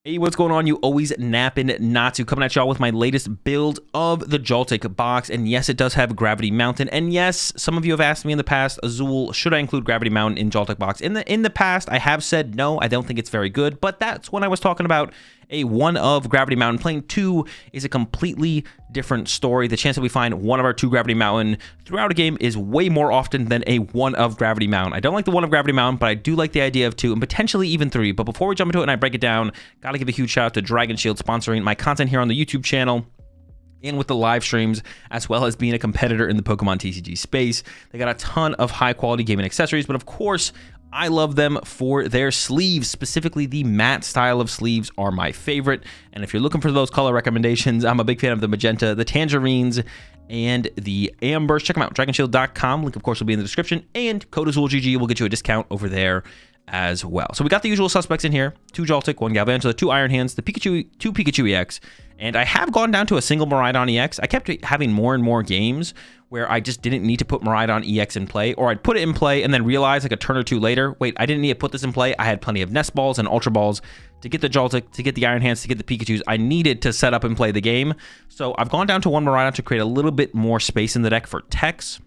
Hey, what's going on? You always napping Natsu coming at y'all with my latest build of the Joltik box. And yes, it does have Gravity Mountain. And yes, some of you have asked me in the past, Azul, should I include Gravity Mountain in Joltik box? In the past, I have said no, I don't think it's very good. But that's when I was talking about a one of Gravity Mountain. Playing two is a completely different story. The chance that we find one of our two Gravity Mountain throughout a game is way more often than a one of Gravity Mountain. I don't like the one of Gravity Mountain, but I do like the idea of two and potentially even three. But before we jump into it and I break it down, gotta give a huge shout out to Dragon Shield sponsoring my content here on the YouTube channel and with the live streams, as well as being a competitor in the Pokemon TCG space. They got a ton of high quality gaming accessories, but of course, I love them for their sleeves. Specifically, the matte style of sleeves are my favorite. And if you're looking for those color recommendations, I'm a big fan of the magenta, the tangerines, and the ambers. Check them out, dragonshield.com. Link, of course, will be in the description. And code AzulGG will get you a discount over there as well. So we got the usual suspects in here: 2 Joltik, 1 Galvantula, 2 Iron Hands, the Pikachu, 2 Pikachu EX. And I have gone down to a single Miraidon EX. I kept having more and more games where I just didn't need to put Miraidon EX in play, or I'd put it in play and then realize like a turn or two later, wait, I didn't need to put this in play. I had plenty of Nest Balls and Ultra Balls to get the Joltik, to get the Iron Hands, to get the Pikachus. I needed to set up and play the game. So I've gone down to 1 Miraidon to create a little bit more space in the deck for techs.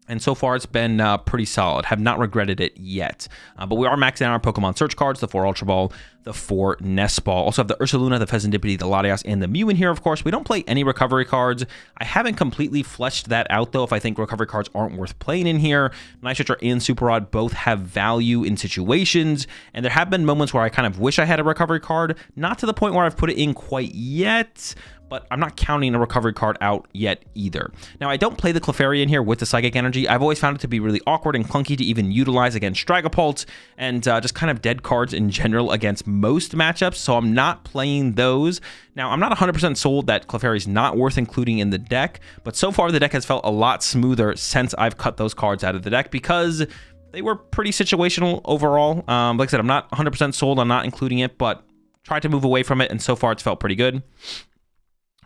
And so far, it's been pretty solid. Have not regretted it yet. But we are maxing out our Pokemon search cards, the 4 Ultra Ball, the 4 Nest Ball. Also have the Ursaluna, the Fezandipiti, the Latias, and the Mew in here, of course. We don't play any recovery cards. I haven't completely fleshed that out, though, if I think recovery cards aren't worth playing in here. Nitratra and Super Rod both have value in situations. And there have been moments where I kind of wish I had a recovery card. Not to the point where I've put it in quite yet, but I'm not counting a recovery card out yet either. Now, I don't play the Clefairy in here with the Psychic Energy. I've always found it to be really awkward and clunky to even utilize against Dragapult and just kind of dead cards in general against most matchups, so I'm not playing those. Now, I'm not 100% sold that Clefairy is not worth including in the deck, but so far the deck has felt a lot smoother since I've cut those cards out of the deck because they were pretty situational overall. Like I said, I'm not 100% sold on not including it, but tried to move away from it, and so far it's felt pretty good.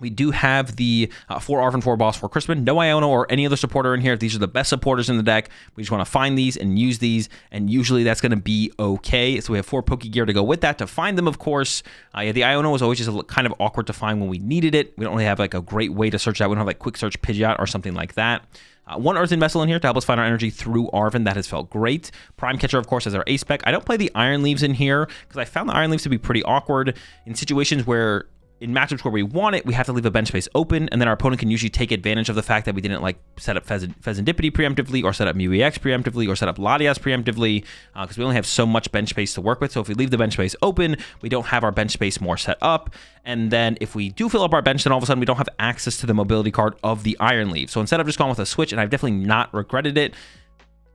We do have the 4 Arven, 4 Boss, 4 Crispin. No Iono or any other supporter in here. These are the best supporters in the deck. We just want to find these and use these, and usually that's going to be okay. So we have 4 Pokegear to go with that to find them, of course. Yeah, the Iono was always just kind of awkward to find when we needed it. We don't really have like a great way to search that. We don't have like Quick Search Pidgeot or something like that. 1 Earthen Vessel in here to help us find our energy through Arven. That has felt great. Prime Catcher, of course, as our ace spec. I don't play the Iron Leaves in here because I found the Iron Leaves to be pretty awkward in situations where in matchups where we want it, we have to leave a bench space open, and then our opponent can usually take advantage of the fact that we didn't like set up Fezandipiti preemptively, or set up Mew EX preemptively, or set up Latias preemptively, because we only have so much bench space to work with. So if we leave the bench space open, we don't have our bench space more set up, and then if we do fill up our bench, then all of a sudden we don't have access to the mobility card of the Iron Leaf. So instead of just going with a switch, and I've definitely not regretted it,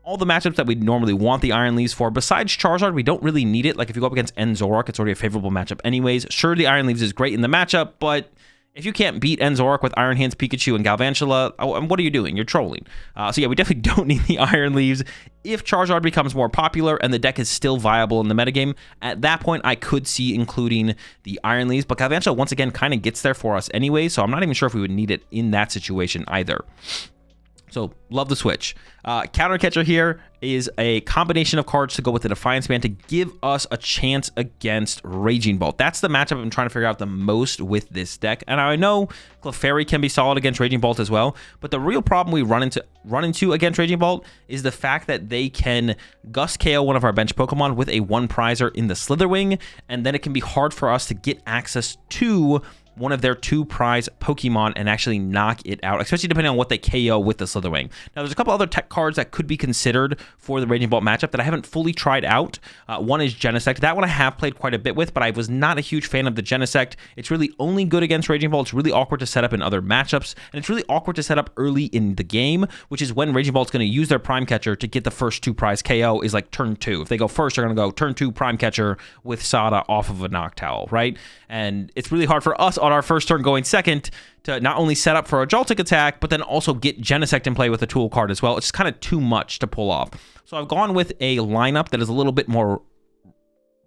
all the matchups that we normally want the Iron Leaves for, besides Charizard, we don't really need it. Like if you go up against Enzorok, it's already a favorable matchup anyways. Sure, the Iron Leaves is great in the matchup, but if you can't beat Enzorok with Iron Hands, Pikachu, and Galvantula, what are you doing? You're trolling. So yeah, we definitely don't need the Iron Leaves. If Charizard becomes more popular and the deck is still viable in the metagame, at that point, I could see including the Iron Leaves. But Galvantula, once again, kind of gets there for us anyway, so I'm not even sure if we would need it in that situation either. So, love the switch. Counter Catcher here is a combination of cards to go with the Defiance Band to give us a chance against Raging Bolt. That's the matchup I'm trying to figure out the most with this deck. And I know Clefairy can be solid against Raging Bolt as well, but the real problem we run into against Raging Bolt is the fact that they can Gust KO one of our bench Pokemon with a 1 prizer in the Slitherwing, and then it can be hard for us to get access to one of their 2 prize Pokemon and actually knock it out, especially depending on what they KO with the Slitherwing. Now, there's a couple other tech cards that could be considered for the Raging Bolt matchup that I haven't fully tried out. One is Genesect. That one I have played quite a bit with, but I was not a huge fan of the Genesect. It's really only good against Raging Bolt. It's really awkward to set up in other matchups, and it's really awkward to set up early in the game, which is when Raging Bolt's going to use their Prime Catcher to get the first 2 prize KO is like turn 2. If they go first, they're going to go turn 2 Prime Catcher with Sada off of a Noctowl, right? And it's really hard for us on our first turn going second to not only set up for a Joltik attack, but then also get Genesect in play with a tool card as well. It's just kind of too much to pull off. So I've gone with a lineup that is a little bit more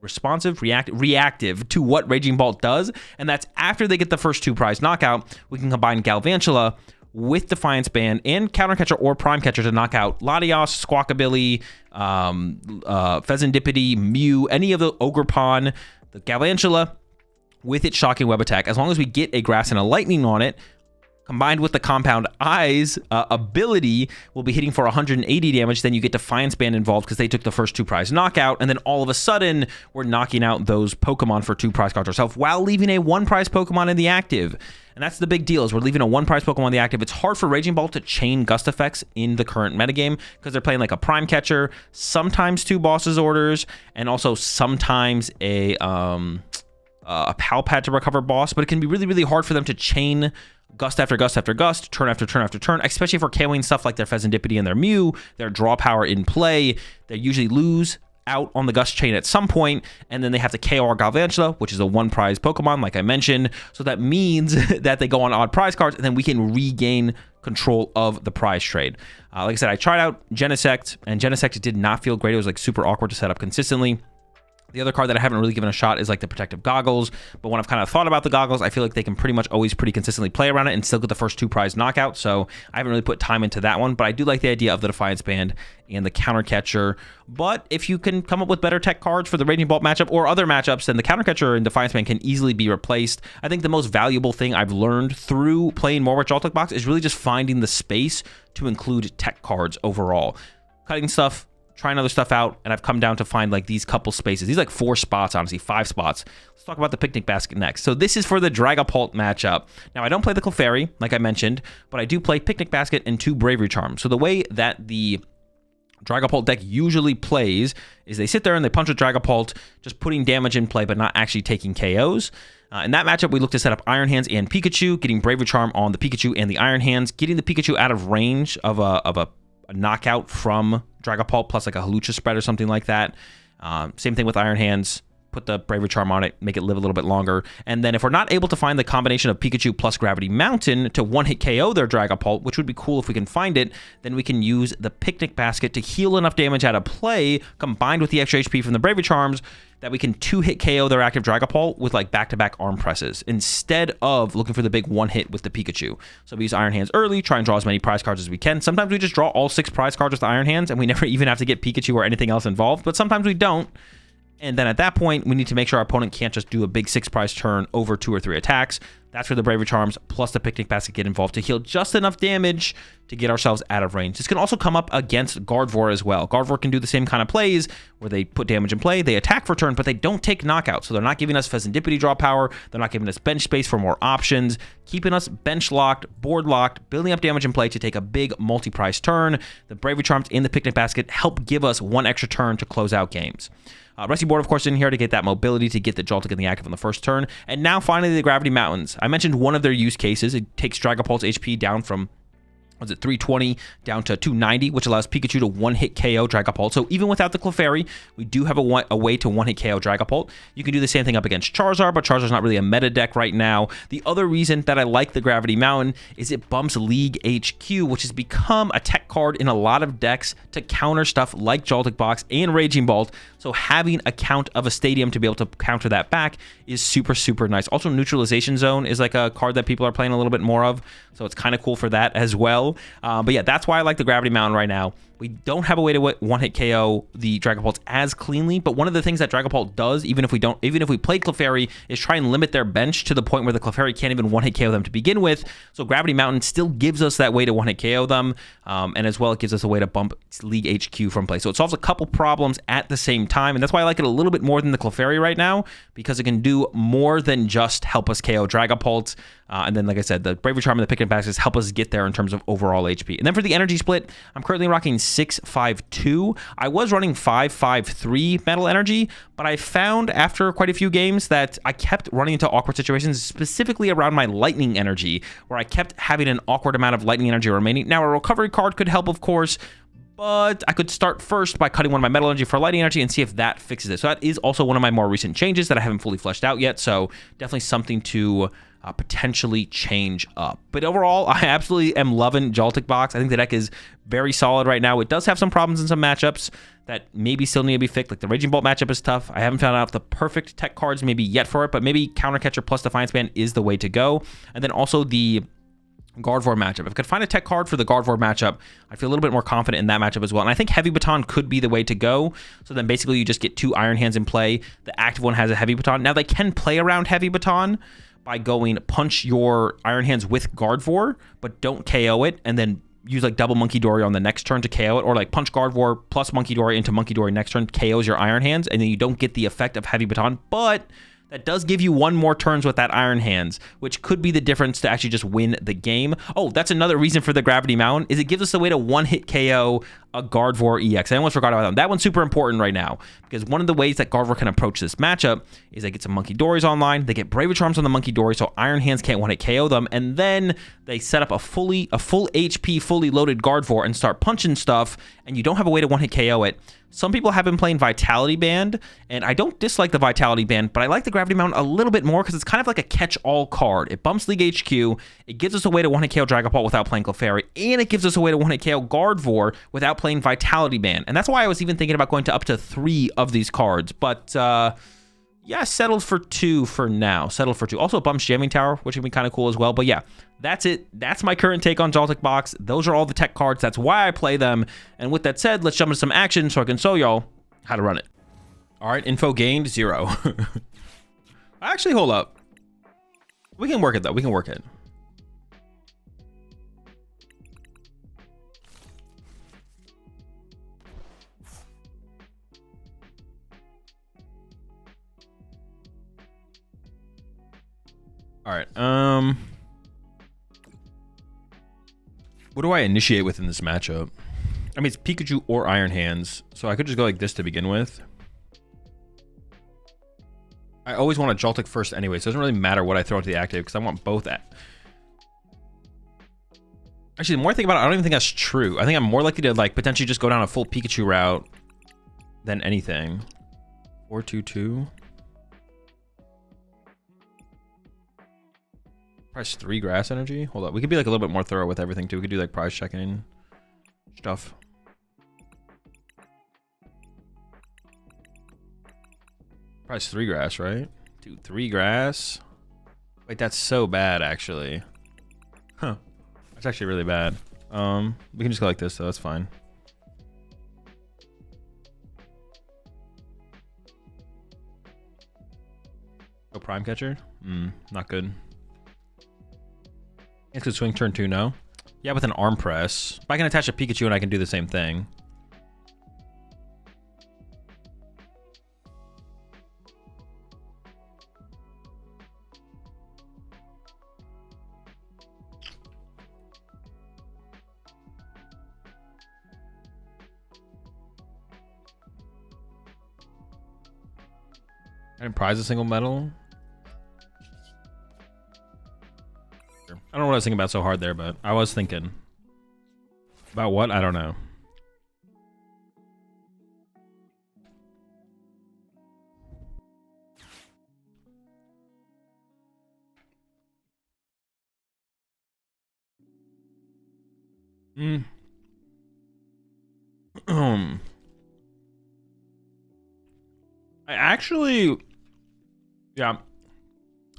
responsive, reactive to what Raging Bolt does, and that's after they get the first 2 prize knockout, we can combine Galvantula with Defiance Band and Counter Catcher or Prime Catcher to knock out Latias, Squawkabilly, Fezandipiti, Mew, any of the Ogerpon, the Galvantula, with its Shocking Web attack, as long as we get a Grass and a Lightning on it, combined with the Compound Eyes ability, will be hitting for 180 damage. Then you get Defiance Band involved because they took the first 2 prize knockout. And then all of a sudden, we're knocking out those Pokemon for 2 prize cards ourselves while leaving a 1 prize Pokemon in the active. And that's the big deal, is we're leaving a 1 prize Pokemon in the active. It's hard for Raging Ball to chain Gust effects in the current metagame because they're playing like a Prime Catcher, sometimes 2 Boss's Orders, and also sometimes a Pal Pad to recover boss. But it can be really, really hard for them to chain Gust after Gust after Gust, turn after turn after turn, especially if we're KOing stuff like their Pheasantipity and their Mew, their draw power in play. They usually lose out on the Gust chain at some point, and then they have to KO our Galvantula, which is a 1 prize Pokemon, like I mentioned. So that means that they go on odd prize cards, and then we can regain control of the prize trade. Like I said, I tried out Genesect, and Genesect did not feel great. It was like super awkward to set up consistently. The other card that I haven't really given a shot is like the Protective Goggles, but when I've kind of thought about the goggles, I feel like they can pretty much always pretty consistently play around it and still get the first 2 prize knockout, so I haven't really put time into that one, but I do like the idea of the Defiance Band and the Counter Catcher. But if you can come up with better tech cards for the Raging Bolt matchup or other matchups, then the Counter Catcher and Defiance Band can easily be replaced. I think the most valuable thing I've learned through playing more with Joltik Box is really just finding the space to include tech cards overall. Cutting stuff, trying other stuff out, and I've come down to find like these couple spaces. These like 4 spots, honestly, 5 spots. Let's talk about the Picnic Basket next. So this is for the Dragapult matchup. Now, I don't play the Clefairy, like I mentioned, but I do play Picnic Basket and 2 Bravery Charms. So the way that the Dragapult deck usually plays is they sit there and they punch with Dragapult, just putting damage in play, but not actually taking KOs. In that matchup, we look to set up Iron Hands and Pikachu, getting Bravery Charm on the Pikachu and the Iron Hands, getting the Pikachu out of range of a knockout from Dragapult plus like a Hawlucha spread or something like that. Same thing with Iron Hands. Put the Bravery Charm on it, make it live a little bit longer. And then if we're not able to find the combination of Pikachu plus Gravity Mountain to 1-hit KO their Dragapult, which would be cool if we can find it, then we can use the Picnic Basket to heal enough damage out of play, combined with the extra HP from the Bravery Charms, that we can 2-hit KO their active Dragapult with like back-to-back arm presses, instead of looking for the big 1-hit with the Pikachu. So we use Iron Hands early, try and draw as many prize cards as we can. Sometimes we just draw all 6 prize cards with Iron Hands, and we never even have to get Pikachu or anything else involved, but sometimes we don't. And then at that point, we need to make sure our opponent can't just do a big 6 prize turn over 2 or 3 attacks. That's where the Bravery Charms plus the Picnic Basket get involved to heal just enough damage to get ourselves out of range. This can also come up against Gardevoir as well. Gardevoir can do the same kind of plays where they put damage in play, they attack for turn, but they don't take knockouts. So they're not giving us Pheasantipity draw power, they're not giving us bench space for more options, keeping us bench locked, board locked, building up damage in play to take a big multi-prize turn. The Bravery Charms in the Picnic Basket help give us 1 extra turn to close out games. Rescue Board, of course, in here to get that mobility, to get the Joltik in the active on the first turn. And now, finally, the Gravity Mountains. I mentioned one of their use cases. It takes Dragapult's HP down from, 320 down to 290, which allows Pikachu to 1-hit KO Dragapult. So even without the Clefairy, we do have a way to 1-hit KO Dragapult. You can do the same thing up against Charizard, but Charizard's not really a meta deck right now. The other reason that I like the Gravity Mountain is it bumps League HQ, which has become a tech card in a lot of decks to counter stuff like Joltik Box and Raging Bolt. So having a count of a stadium to be able to counter that back is super, super nice. Also, Neutralization Zone is like a card that people are playing a little bit more of, so it's kind of cool for that as well. But yeah, that's why I like the Gravity Mountain right now. We don't have a way to 1-hit KO the Dragapults as cleanly, but one of the things that Dragapult does, even if we played Clefairy, is try and limit their bench to the point where the Clefairy can't even 1-hit KO them to begin with. So Gravity Mountain still gives us that way to 1-hit KO them, and as well it gives us a way to bump League HQ from play. So it solves a couple problems at the same time, and that's why I like it a little bit more than the Clefairy right now, because it can do more than just help us KO Dragapults. And then, like I said, the Bravery Charm and the Picnic Baskets help us get there in terms of overall HP. And then for the energy split, I'm currently rocking 6-5-2. I was running 5-5-3 Metal Energy, but I found after quite a few games that I kept running into awkward situations, specifically around my Lightning Energy, where I kept having an awkward amount of Lightning Energy remaining. Now, a recovery card could help, of course, but I could start first by cutting one of my Metal Energy for Lightning Energy and see if that fixes it. So that is also one of my more recent changes that I haven't fully fleshed out yet, so definitely something to potentially change up. But overall, I absolutely am loving Joltik Box. I think the deck is very solid right now. It does have some problems in some matchups that maybe still need to be fixed. Like the Raging Bolt matchup is tough. I haven't found out the perfect tech cards maybe yet for it, but maybe Counter Catcher plus Defiance Band is the way to go. And then also the Gardevoir matchup. If I could find a tech card for the Gardevoir matchup, I'd feel a little bit more confident in that matchup as well. And I think Heavy Baton could be the way to go. So then basically you just get 2 Iron Hands in play. The active one has a Heavy Baton. Now they can play around Heavy Baton by going punch your Iron Hands with Gardevoir, but don't KO it, and then use like double Monkey Dory on the next turn to KO it, or like punch Gardevoir plus Monkey Dory into Monkey Dory next turn, KOs your Iron Hands, and then you don't get the effect of Heavy Baton, but that does give you 1 more turns with that Iron Hands, which could be the difference to actually just win the game. Oh, that's another reason for the Gravity Mountain, is it gives us a way to 1-hit KO a Gardevoir EX. I almost forgot about that. That one's super important right now, because one of the ways that Gardevoir can approach this matchup is they get some Monkey Dories online, they get Braver Charms on the Monkey Dory, so Iron Hands can't 1-hit KO them, and then they set up a full HP, fully loaded Gardevoir and start punching stuff, and you don't have a way to 1-hit KO it. Some people have been playing Vitality Band, and I don't dislike the Vitality Band, but I like the Gravity Mountain a little bit more because it's kind of like a catch-all card. It bumps League HQ, it gives us a way to 1-hit KO Dragapult without playing Clefairy, and it gives us a way to 1-hit KO Gardevoir without playing Vitality Band. And that's why I was even thinking about going to up to 3 of these cards. But, yeah, settled for 2 for now. Settled for 2. Also, bumps Jamming Tower, which would be kind of cool as well. But yeah, that's it. That's my current take on Joltik box. Those are all the tech cards. That's why I play them. And with that said, let's jump into some action so I can show y'all how to run it. All right, info gained, 0. Actually, hold up. We can work it, though. We can work it. All right, what do I initiate with in this matchup? I mean, it's Pikachu or Iron Hands, so I could just go like this to begin with. I always want a Joltik first anyway, so it doesn't really matter what I throw into the active, because I want both at. Actually, the more I think about it, I don't even think that's true. I think I'm more likely to like potentially just go down a full Pikachu route than anything. 4-2-2. Price 3 grass energy. Hold up. We could be like a little bit more thorough with everything too. We could do like prize checking stuff. Price 3 grass, right? Dude, 3 grass. Wait, that's so bad actually. Huh. That's actually really bad. We can just go like this though. That's fine. Go prime catcher. Not good. It's good swing turn 2, no? Yeah, with an arm press. If I can attach a Pikachu and I can do the same thing. I didn't prize a single medal. I don't know what I was thinking about so hard there, but I was thinking. About what? I don't know. I actually... Yeah.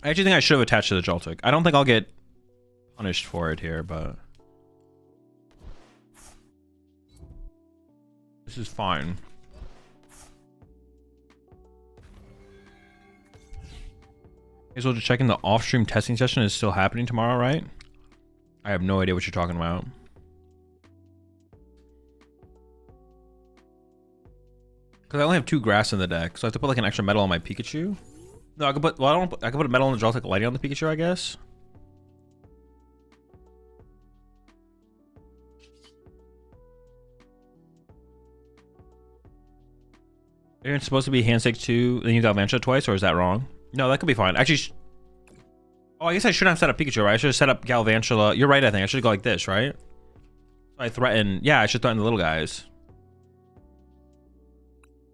I actually think I should have attached to the Joltik. I don't think I'll get punished for it here, but this is fine. Okay, so just checking the off-stream testing session is still happening tomorrow, right? I have no idea what you're talking about. Because I only have 2 grass in the deck, so I have to put like an extra metal on my Pikachu. No, I could put. Well, I could put a metal on the Joltik, lighting on the Pikachu, I guess. It's supposed to be handshake 2, then you Galvantula twice, or is that wrong? No, that could be fine. Actually, oh, I guess I shouldn't have set up Pikachu, right? I should have set up Galvantula. You're right, I think. I should go like this, right? I threaten. Yeah, I should threaten the little guys.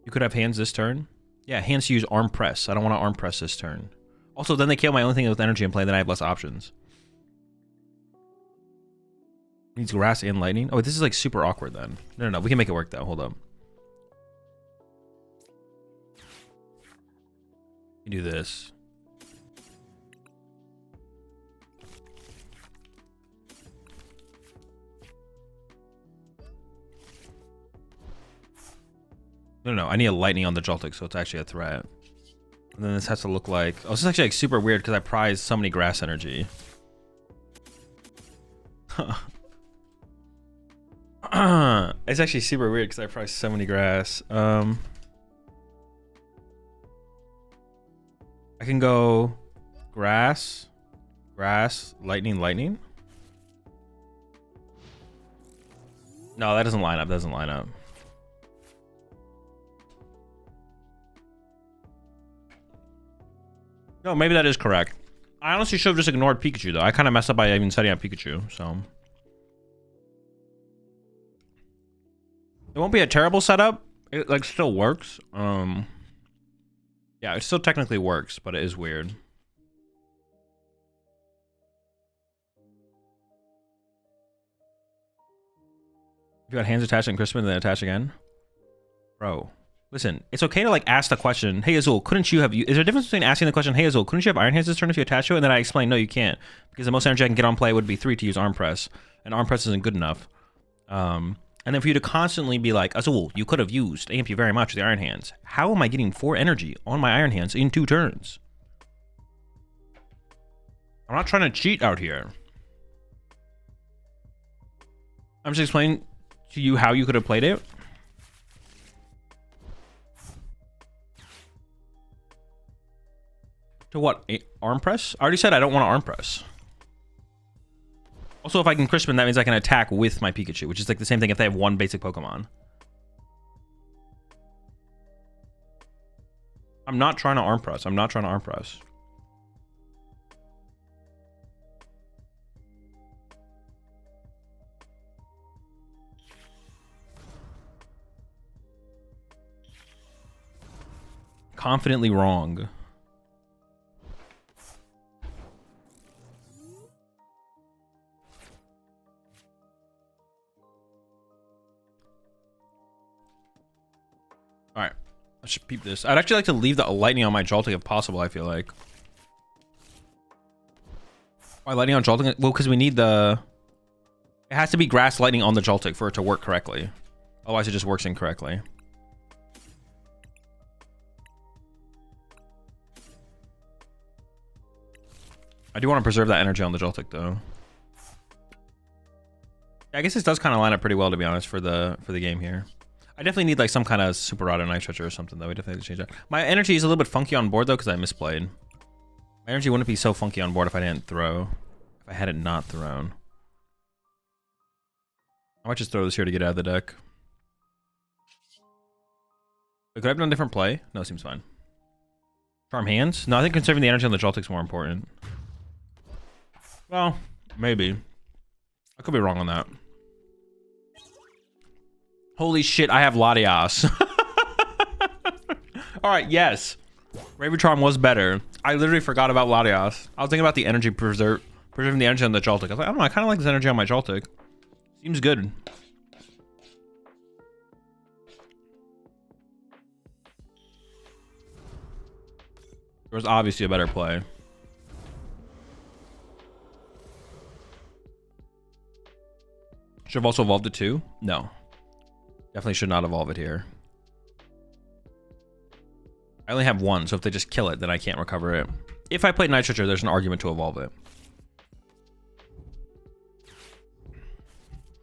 You could have hands this turn. Yeah, hands to use arm press. I don't want to arm press this turn. Also, then they kill my only thing with energy in play, then I have less options. Needs grass and lightning. Oh, this is like super awkward then. No. We can make it work though. Hold up. You do this. No, I need a lightning on the Joltik, so it's actually a threat. And then this has to look like... Oh, this is actually like super weird because I prize so many grass energy. It's actually super weird because I prize so many grass. I can go grass, lightning. No, that doesn't line up. No, maybe that is correct. I honestly should have just ignored Pikachu, though. I kind of messed up by even setting up Pikachu, so. It won't be a terrible setup. It, like, still works. Yeah, it still technically works, but it is weird. You got hands attached and Crispin, then attach again? Bro. Listen, it's okay to like ask the question, hey Azul, couldn't you have, is there a difference between asking the question, hey Azul, couldn't you have Iron Hands this turn if you attach to it? And then I explain, no, you can't. Because the most energy I can get on play would be 3 to use Arm Press. And Arm Press isn't good enough. And then for you to constantly be like, Azul, you could have used Thank you very much with the Iron Hands. How am I getting 4 energy on my Iron Hands in 2 turns? I'm not trying to cheat out here. I'm just explaining to you how you could have played it. To what? Arm press? I already said I don't want to arm press. Also, if I can Crispin, that means I can attack with my Pikachu, which is like the same thing if they have 1 basic Pokemon. I'm not trying to arm press. Confidently wrong. All right, I should peep this. I'd actually like to leave the lightning on my Joltik if possible, I feel like. Why lightning on Joltik? Well, because we need the... It has to be grass lightning on the Joltik for it to work correctly. Otherwise, it just works incorrectly. I do want to preserve that energy on the Joltik, though. Yeah, I guess this does kind of line up pretty well, to be honest, for the game here. I definitely need like some kind of Super Rod and Night Stretcher or something, though. We definitely have to change that. My energy is a little bit funky on board, though, because I misplayed. My energy wouldn't be so funky on board if I didn't throw. If I had it not thrown. I might just throw this here to get out of the deck. Could I have done a different play? No, it seems fine. Charm Hands? No, I think conserving the energy on the Joltik is more important. Well, maybe. I could be wrong on that. Holy shit, I have Latias. Alright, yes. Raven Charm was better. I literally forgot about Latias. I was thinking about the energy preserving the energy on the Joltik. I was like, I don't know, I kind of like this energy on my Joltik. Seems good. There was obviously a better play. Should have also evolved it too? No. Definitely should not evolve it here. I only have 1, so if they just kill it, then I can't recover it. If I played Night Stretcher, there's an argument to evolve it.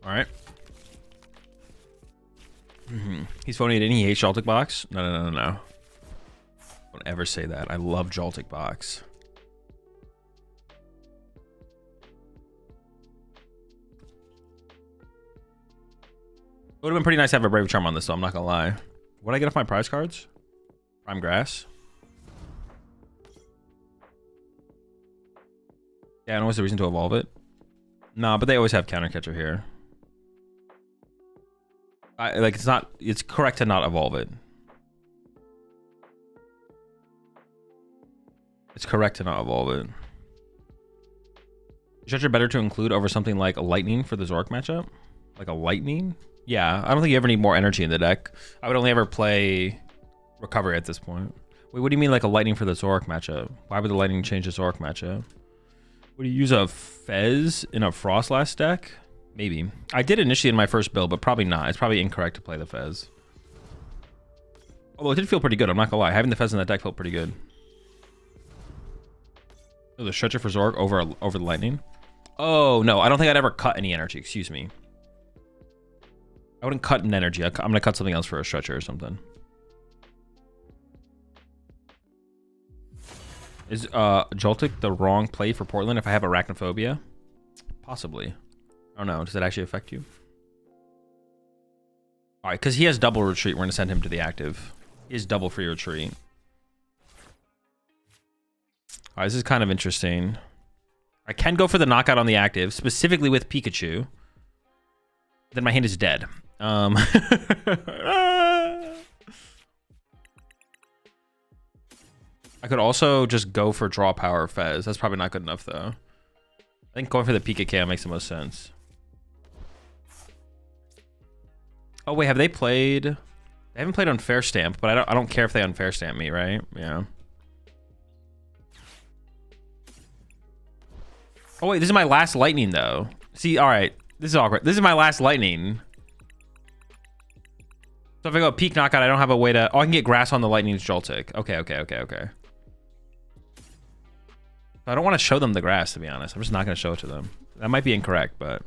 Alright. He's phoning it in. He hates Joltik Box? No. Don't ever say that. I love Joltik Box. It would have been pretty nice to have a Brave Charm on this, though, I'm not gonna lie. What did I get off my prize cards? Prime Grass. Yeah, and what's the reason to evolve it? No, but they always have Counter Catcher here. It's correct to not evolve it. It's correct to not evolve it. Is Stretcher better to include over something like a Lightning for the Zork matchup? Like a Lightning? Yeah, I don't think you ever need more energy in the deck. I would only ever play Recovery at this point. Wait, what do you mean like a Lightning for the Zork matchup? Why would the Lightning change the Zork matchup? Would you use a Fez in a Frostlass deck? Maybe. I did initially in my first build, but probably not. It's probably incorrect to play the Fez. Although it did feel pretty good, I'm not gonna lie. Having the Fez in that deck felt pretty good. Oh, the Stretcher for Zorg over the Lightning. Oh, no. I don't think I'd ever cut any energy. Excuse me. I wouldn't cut an energy. I'm going to cut something else for a Stretcher or something. Is Joltik the wrong play for Portland if I have Arachnophobia? Possibly. I don't know. Does that actually affect you? All right, because he has double retreat. We're going to send him to the active. He has double free retreat. All right, this is kind of interesting. I can go for the knockout on the active, specifically with Pikachu. Then my hand is dead. I could also just go for draw power Fez. That's probably not good enough, though. I think going for the Pika KO makes the most sense. Oh, wait, have they played? They haven't played Unfair Stamp, but I don't care if they Unfair Stamp me, right? Yeah. Oh, wait, this is my last Lightning, though. See, all right. This is awkward. This is my last Lightning. So if I go Peak Knockout, I don't have a way to... Oh, I can get Grass on the Lightning's Joltik. Okay. I don't want to show them the Grass, to be honest. I'm just not going to show it to them. That might be incorrect, but...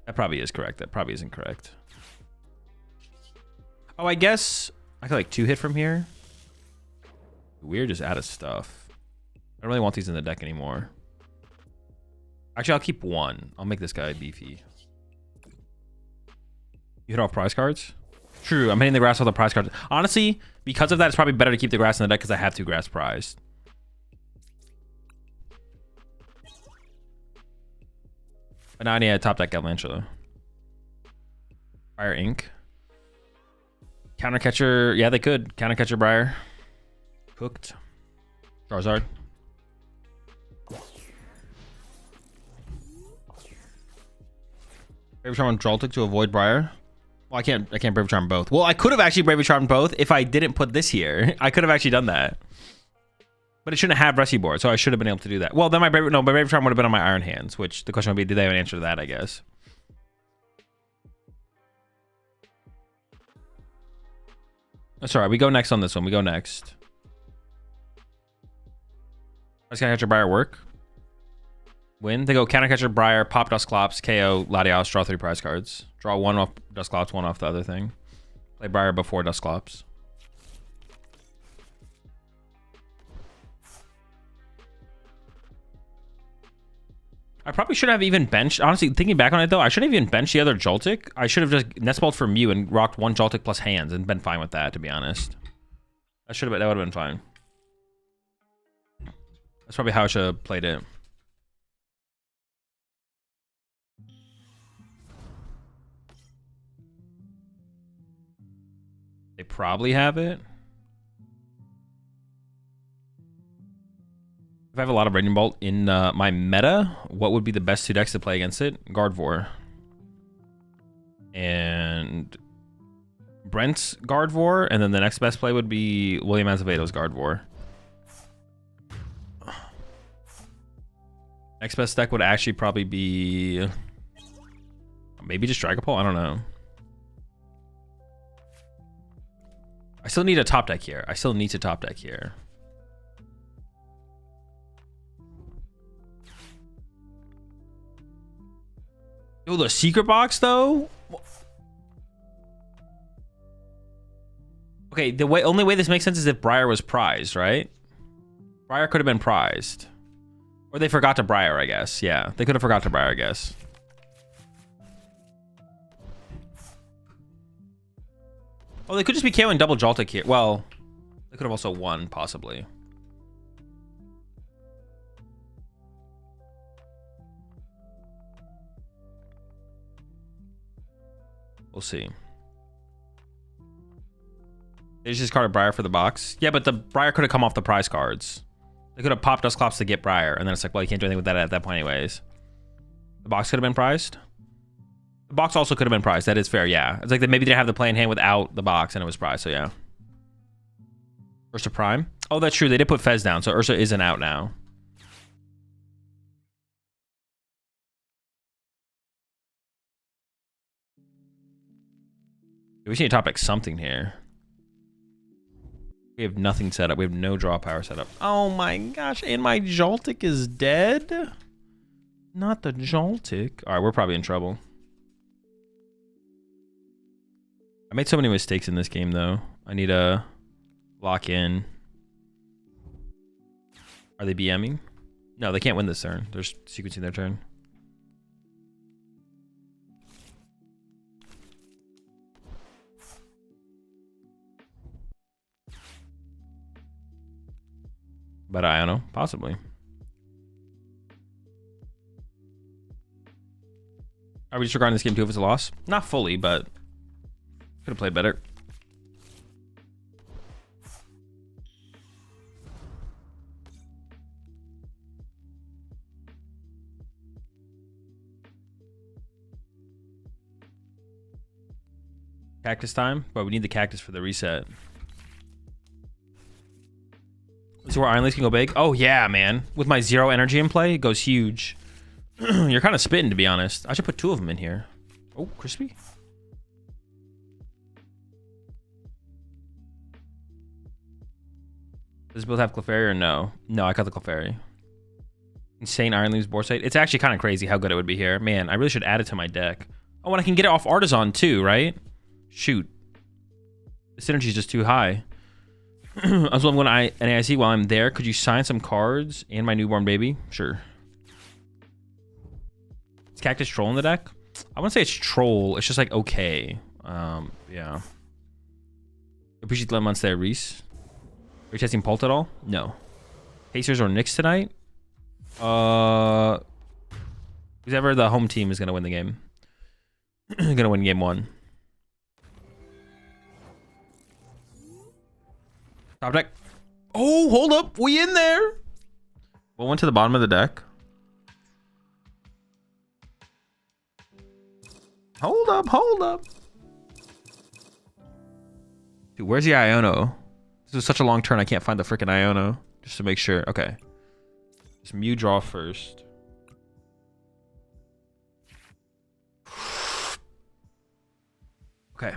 That probably is correct. That probably isn't correct. Oh, I guess... I could, like, 2-hit from here. We're just out of stuff. I don't really want these in the deck anymore. Actually, I'll keep one. I'll make this guy beefy. You hit off prize cards? True, I'm hitting the grass off the prize cards. Honestly, because of that, it's probably better to keep the grass in the deck because I have 2 grass prized. But now I need a top deck Galvantula. Briar Ink. Countercatcher. Yeah, they could. Countercatcher Briar. Cooked. Charizard. Brave Charm on Joltik to avoid Briar. Well, I can't Brave Charm both. Well, I could have actually Brave Charmed both if I didn't put this here. I could have actually done that. But it shouldn't have Rescue Board, so I should have been able to do that. Well, then my Brave Charm would have been on my Iron Hands, which the question would be, did they have an answer to that, I guess. That's all right. We go next on this one. We go next. Let's Countercatcher Briar work. Win. They go Countercatcher Briar, pop Dusclops, KO, Latios, draw 3 prize cards. Draw 1 off Dusclops, 1 off the other thing. Play Briar before Dusclops. I probably should have even benched. Honestly, thinking back on it though, I shouldn't have even benched the other Joltik. I should have just Nestballed for Mew and rocked 1 Joltik plus hands and been fine with that, to be honest. That would have been fine. That's probably how I should have played it. They probably have it. If I have a lot of Raging Bolt in my meta, what would be the best 2 decks to play against it? Gardevoir. And Brent's Gardevoir, and then the next best play would be William Azeveto's Gardevoir. Next best deck would actually probably be... maybe just Dragapult? I don't know. I still need a top deck here. I still need to top deck here. Oh, the secret box though? Okay, the only way this makes sense is if Briar was prized, right? Briar could have been prized. Or they forgot to Briar, I guess. Yeah, they could have forgot to Briar, I guess. Oh, they could just be KOing double Joltik here. Well, they could have also won, possibly. We'll see. They just discarded Briar for the box. Yeah, but the Briar could have come off the prize cards. They could have popped Dusclops to get Briar, and then it's like, well, you can't do anything with that at that point anyways. The box could have been prized. The box also could have been prized. That is fair, yeah. It's like maybe they didn't have the play in hand without the box, and it was prized, so yeah. Ursa Prime? Oh, that's true. They did put Fez down, so Ursa isn't out now. We just need to top deck something here. We have nothing set up. We have no draw power set up. Oh my gosh, and my Joltik is dead? Not the Joltik. All right, we're probably in trouble. I made so many mistakes in this game, though. I need to lock in. Are they BMing? No, they can't win this turn. They're sequencing their turn. But I don't know. Possibly. Are we disregarding this game too if it's a loss? Not fully, but could have played better. Cactus time? But we need the cactus for the reset. This is where Iron Leaves can go big. Oh yeah, man. With my 0 energy in play, it goes huge. You're kind of spitting, to be honest. I should put 2 of them in here. Oh, crispy. Does this build have Clefairy or no? No, I cut the Clefairy. Insane Iron Leaves Borsite. It's actually kind of crazy how good it would be here. Man, I really should add it to my deck. Oh, and I can get it off Artisan too, right? Shoot. The synergy is just too high. Also, I'm going to NAIC while I'm there. Could you sign some cards and my newborn baby? Sure. Is Cactus Troll in the deck? I wouldn't say it's Troll. It's just like okay. Yeah. Appreciate the 11 months there, Reese. Are you testing Pult at all? No. Pacers or Knicks tonight? Whoever the home team is going to win the game. Going to win game 1. Top deck. Oh, hold up. We in there. What went to the bottom of the deck? Hold up. Hold up. Dude, where's the Iono? This is such a long turn. I can't find the freaking Iono. Just to make sure. Okay. Just Mew draw first. Okay.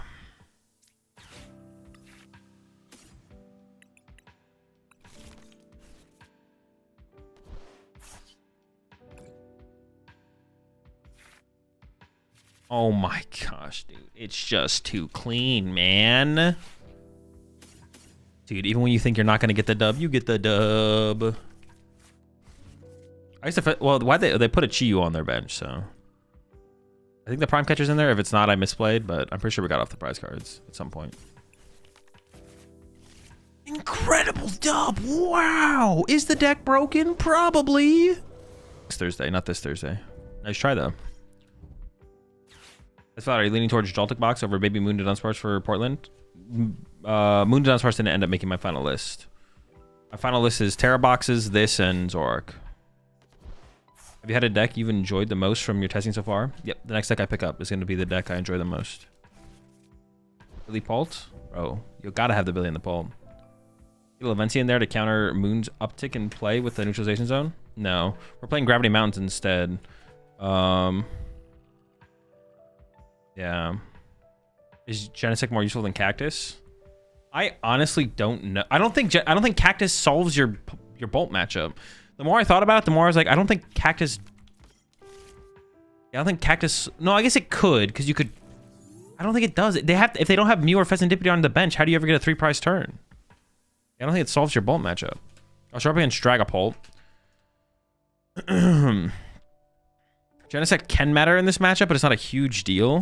Oh my gosh, dude. It's just too clean, man. Dude, even when you think you're not going to get the dub, you get the dub. I used to... Well, why they put a Chiyu on their bench, so... I think the Prime Catcher's in there. If it's not, I misplayed, but I'm pretty sure we got off the prize cards at some point. Incredible dub! Wow! Is the deck broken? Probably. This Thursday, not this Thursday. Nice try, though. I thought, are you leaning towards Joltik box over Baby Moon to Dunsparce for Portland? Moon to Dunsparce didn't end up making my final list. My final list is Terra boxes, this, and Zoroark. Have you had a deck you've enjoyed the most from your testing so far? Yep, the next deck I pick up is going to be the deck I enjoy the most. Billy Pult? Bro, you gotta have the Billy in the Pult. Get Lavencia in there to counter Moon's uptick in play with the neutralization zone? No, we're playing Gravity Mountains instead. Yeah. Is Genesect more useful than Cactus? I honestly don't know. I don't think Cactus solves your Bolt matchup. The more I thought about it, the more I was like, I don't think Cactus... I don't think Cactus... No, I guess it could, because you could... I don't think it does. They have if they don't have Mew or Pheasantipity on the bench, how do you ever get a 3-prize turn? I don't think it solves your Bolt matchup. I'll show up against Dragapult. Genesect can matter in this matchup, but it's not a huge deal.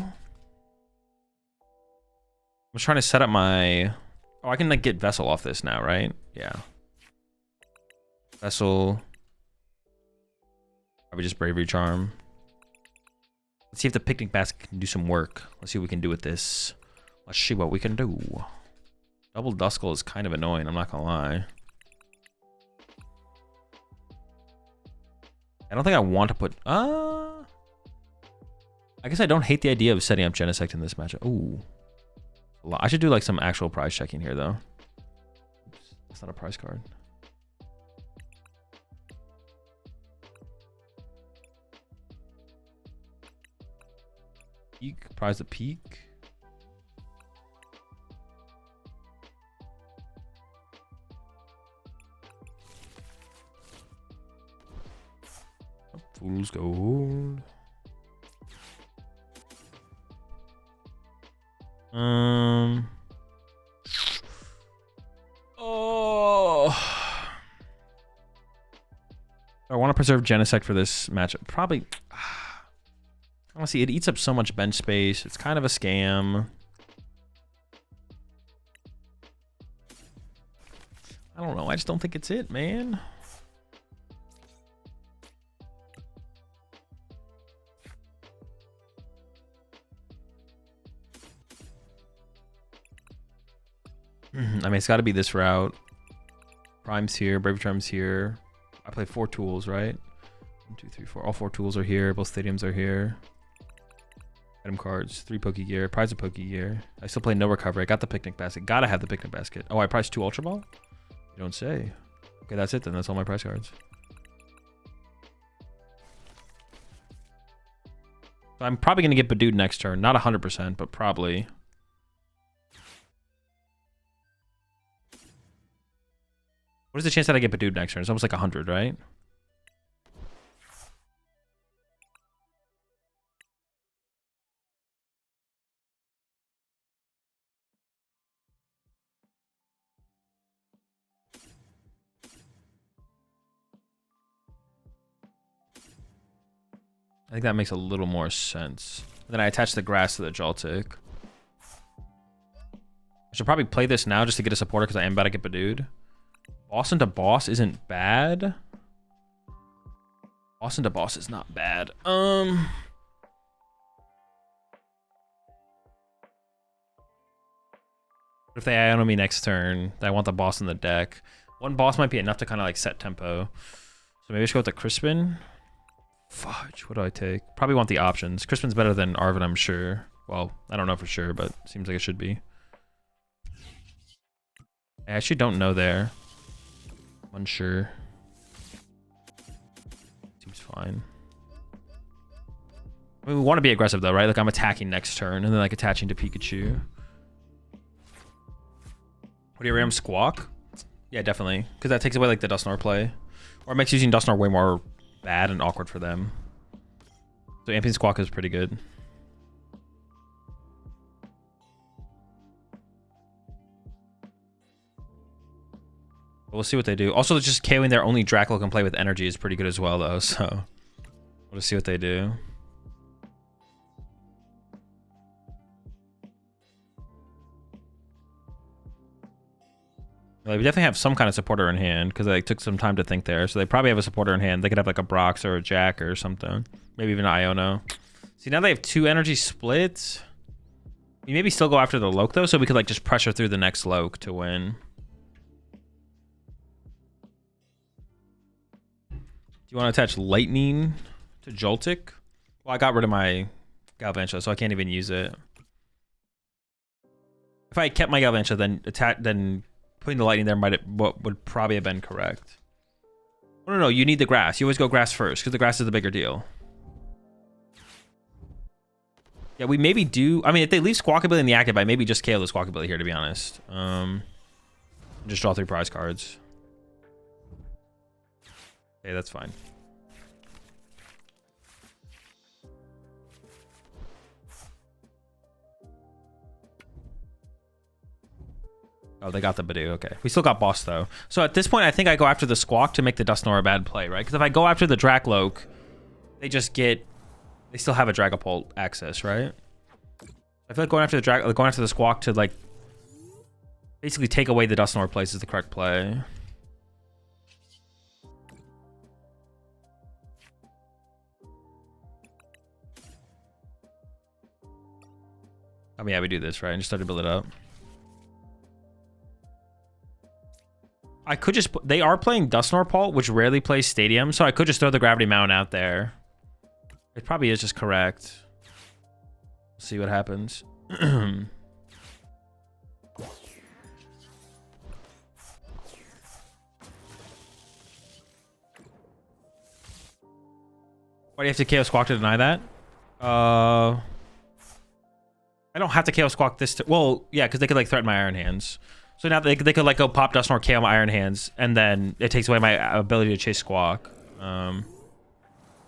I'm just trying to set up my... Oh, I can like get Vessel off this now, right? Yeah. Vessel. Probably just Bravery Charm. Let's see if the Picnic Basket can do some work. Let's see what we can do with this. Let's see what we can do. Double Duskull is kind of annoying, I'm not gonna lie. I don't think I want to put... I guess I don't hate the idea of setting up Genesect in this matchup. Ooh. I should do like some actual prize checking here, though. Oops, that's not a prize card. Peak, prize the peak. Fool's gold. Oh. I want to preserve Genesect for this matchup. Probably. Honestly, it eats up so much bench space. It's kind of a scam. I don't know. I just don't think it's it, man. I mean, it's got to be this route. Prime's here. Brave Charm's here. I play 4 tools, right? 1, 2, 3, 4. All 4 tools are here. Both stadiums are here. Item cards. 3 Poke Gear. Prize of Poke Gear. I still play no recovery. I got the picnic basket. Gotta have the picnic basket. Oh, I priced 2 Ultra Ball? You don't say. Okay, that's it then. That's all my prize cards. So I'm probably going to get Badooed next turn. Not 100%, but probably. What is the chance that I get Badooed next turn? It's almost like 100, right? I think that makes a little more sense. Then I attach the grass to the Joltik. I should probably play this now just to get a supporter because I am about to get Badooed. Boss into boss isn't bad. Boss into boss is not bad. What if they Iono me next turn? I want the boss in the deck. One boss might be enough to kind of like set tempo. So maybe I should go with the Crispin. Fudge, what do I take? Probably want the options. Crispin's better than Arvin, I'm sure. Well, I don't know for sure, but seems like it should be. I actually don't know there. I'm unsure. Seems fine. I mean, we want to be aggressive though, right? Like I'm attacking next turn and then like attaching to Pikachu. What do you ram Squawk? Yeah, definitely. Because that takes away like the Dusknoir play. Or it makes using Dusknoir way more bad and awkward for them. So Amping Squawk is pretty good. We'll see what they do. Also, just KOing their only Draco can play with energy is pretty good as well, though. So we'll see what they do. Like, we definitely have some kind of supporter in hand because they took some time to think there. So they probably have a supporter in hand. They could have like a Brox or a Jack or something. Maybe even an Iono. See, now they have 2 energy splits. We maybe still go after the Loke though, so we could like just pressure through the next Loke to win. Do you want to attach Lightning to Joltik? Well, I got rid of my Galvantula, so I can't even use it. If I kept my Galvantula, then putting the Lightning there would probably have been correct. Oh, no, you need the grass. You always go grass first because the grass is the bigger deal. Yeah, we maybe do. I mean, if they leave Squawkabilly in the active, I maybe just KO the Squawkabilly here, to be honest. Just draw 3 prize cards. Okay, that's fine. Oh, they got the Badoo. Okay. We still got boss, though. So at this point, I think I go after the Squawk to make the Dusknoir a bad play, right? Because if I go after the Drakloak, they just get... They still have a Dragapult access, right? I feel like going after the Squawk to, like, basically take away the Dusknoir plays is the correct play. I mean, yeah, we do this, right? And just start to build it up. I could just... They are playing Dusknoir, which rarely plays Stadium, so I could just throw the Gravity Mountain out there. It probably is just correct. We'll see what happens. Why do you have to KO Squawk to deny that? I don't have to KO Squawk this... Well, yeah, because they could like threaten my Iron Hands. So now they could like go pop Dusknoir, KO my Iron Hands, and then it takes away my ability to chase Squawk.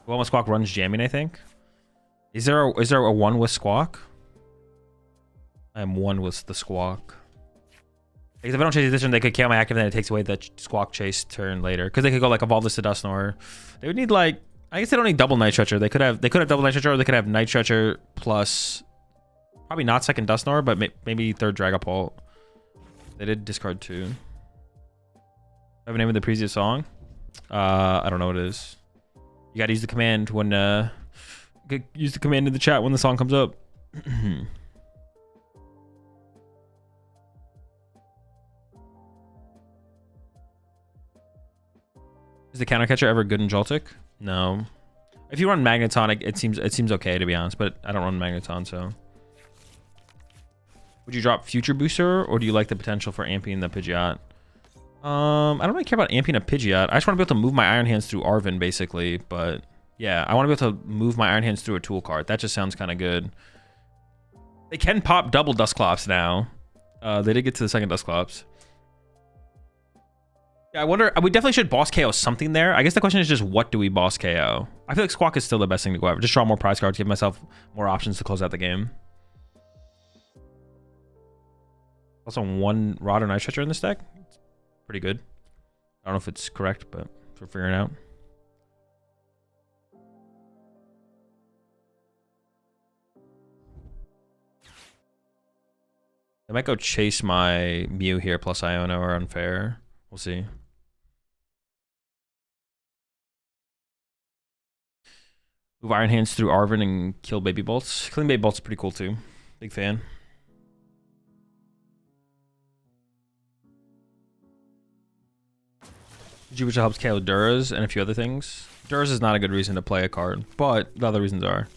Well, Squawk runs jamming, I think. Is there a one with Squawk? I am one with the Squawk. Because if I don't chase this turn, they could KO my active, then it takes away the Squawk chase turn later. Because they could go like evolve this to Dusknoir. They would need like, I guess they don't need double Night Stretcher. They could have double Night Stretcher, or they could have Night Stretcher plus probably not second Dusknoir, but maybe third Dragapult. They did discard 2. Have a name of the previous song? I don't know what it is. You gotta use the command when use the command in the chat when the song comes up. Is the counter catcher ever good in Joltik? No. If you run Magneton, it seems okay, to be honest, but I don't run Magneton, so. Would you drop Future Booster, or do you like the potential for amping the Pidgeot? I don't really care about amping a Pidgeot. I just want to be able to move my Iron Hands through Arven, basically, but yeah, I want to be able to move my Iron Hands through a tool card. That just sounds kind of good. They can pop double Dusclops now. They did get to the second Dusclops. Yeah, I wonder, we definitely should boss KO something there. I guess the question is just, what do we boss KO? I feel like Squawk is still the best thing to go after. Just draw more prize cards, give myself more options to close out the game. Also, 1 Rod or Night Stretcher in this deck. It's pretty good. I don't know if it's correct, but we're figuring it out. I might go chase my Mew here plus Iono or Unfair. We'll see. Move Iron Hands through Arven and kill Baby Bolts. Killing Baby Bolts is pretty cool too. Big fan. Jupiter helps KO Duras and a few other things. Duras is not a good reason to play a card, but the other reasons are.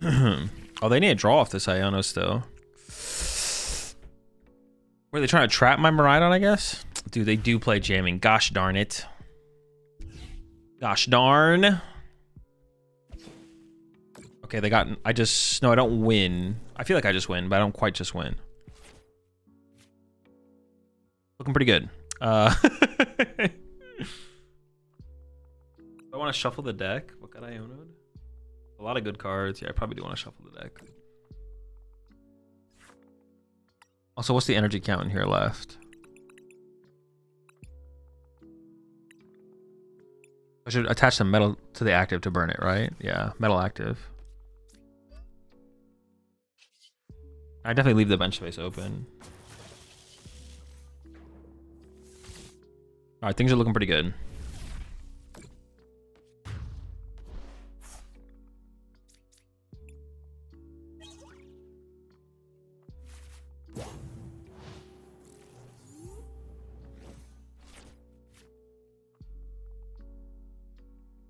Oh, they need a draw off this Iono still. Were they trying to trap my Miraidon, I guess? Dude, they do play jamming. Gosh darn it. Gosh darn. Okay, they got... No, I don't win. I feel like I just win, but I don't quite just win. Looking pretty good. I want to shuffle the deck. What got Iono'd? A lot of good cards. Yeah, I probably do want to shuffle the deck. Also, what's the energy count in here left? I should attach some metal to the active to burn it, right? Yeah, metal active. I definitely leave the bench space open. All right, things are looking pretty good.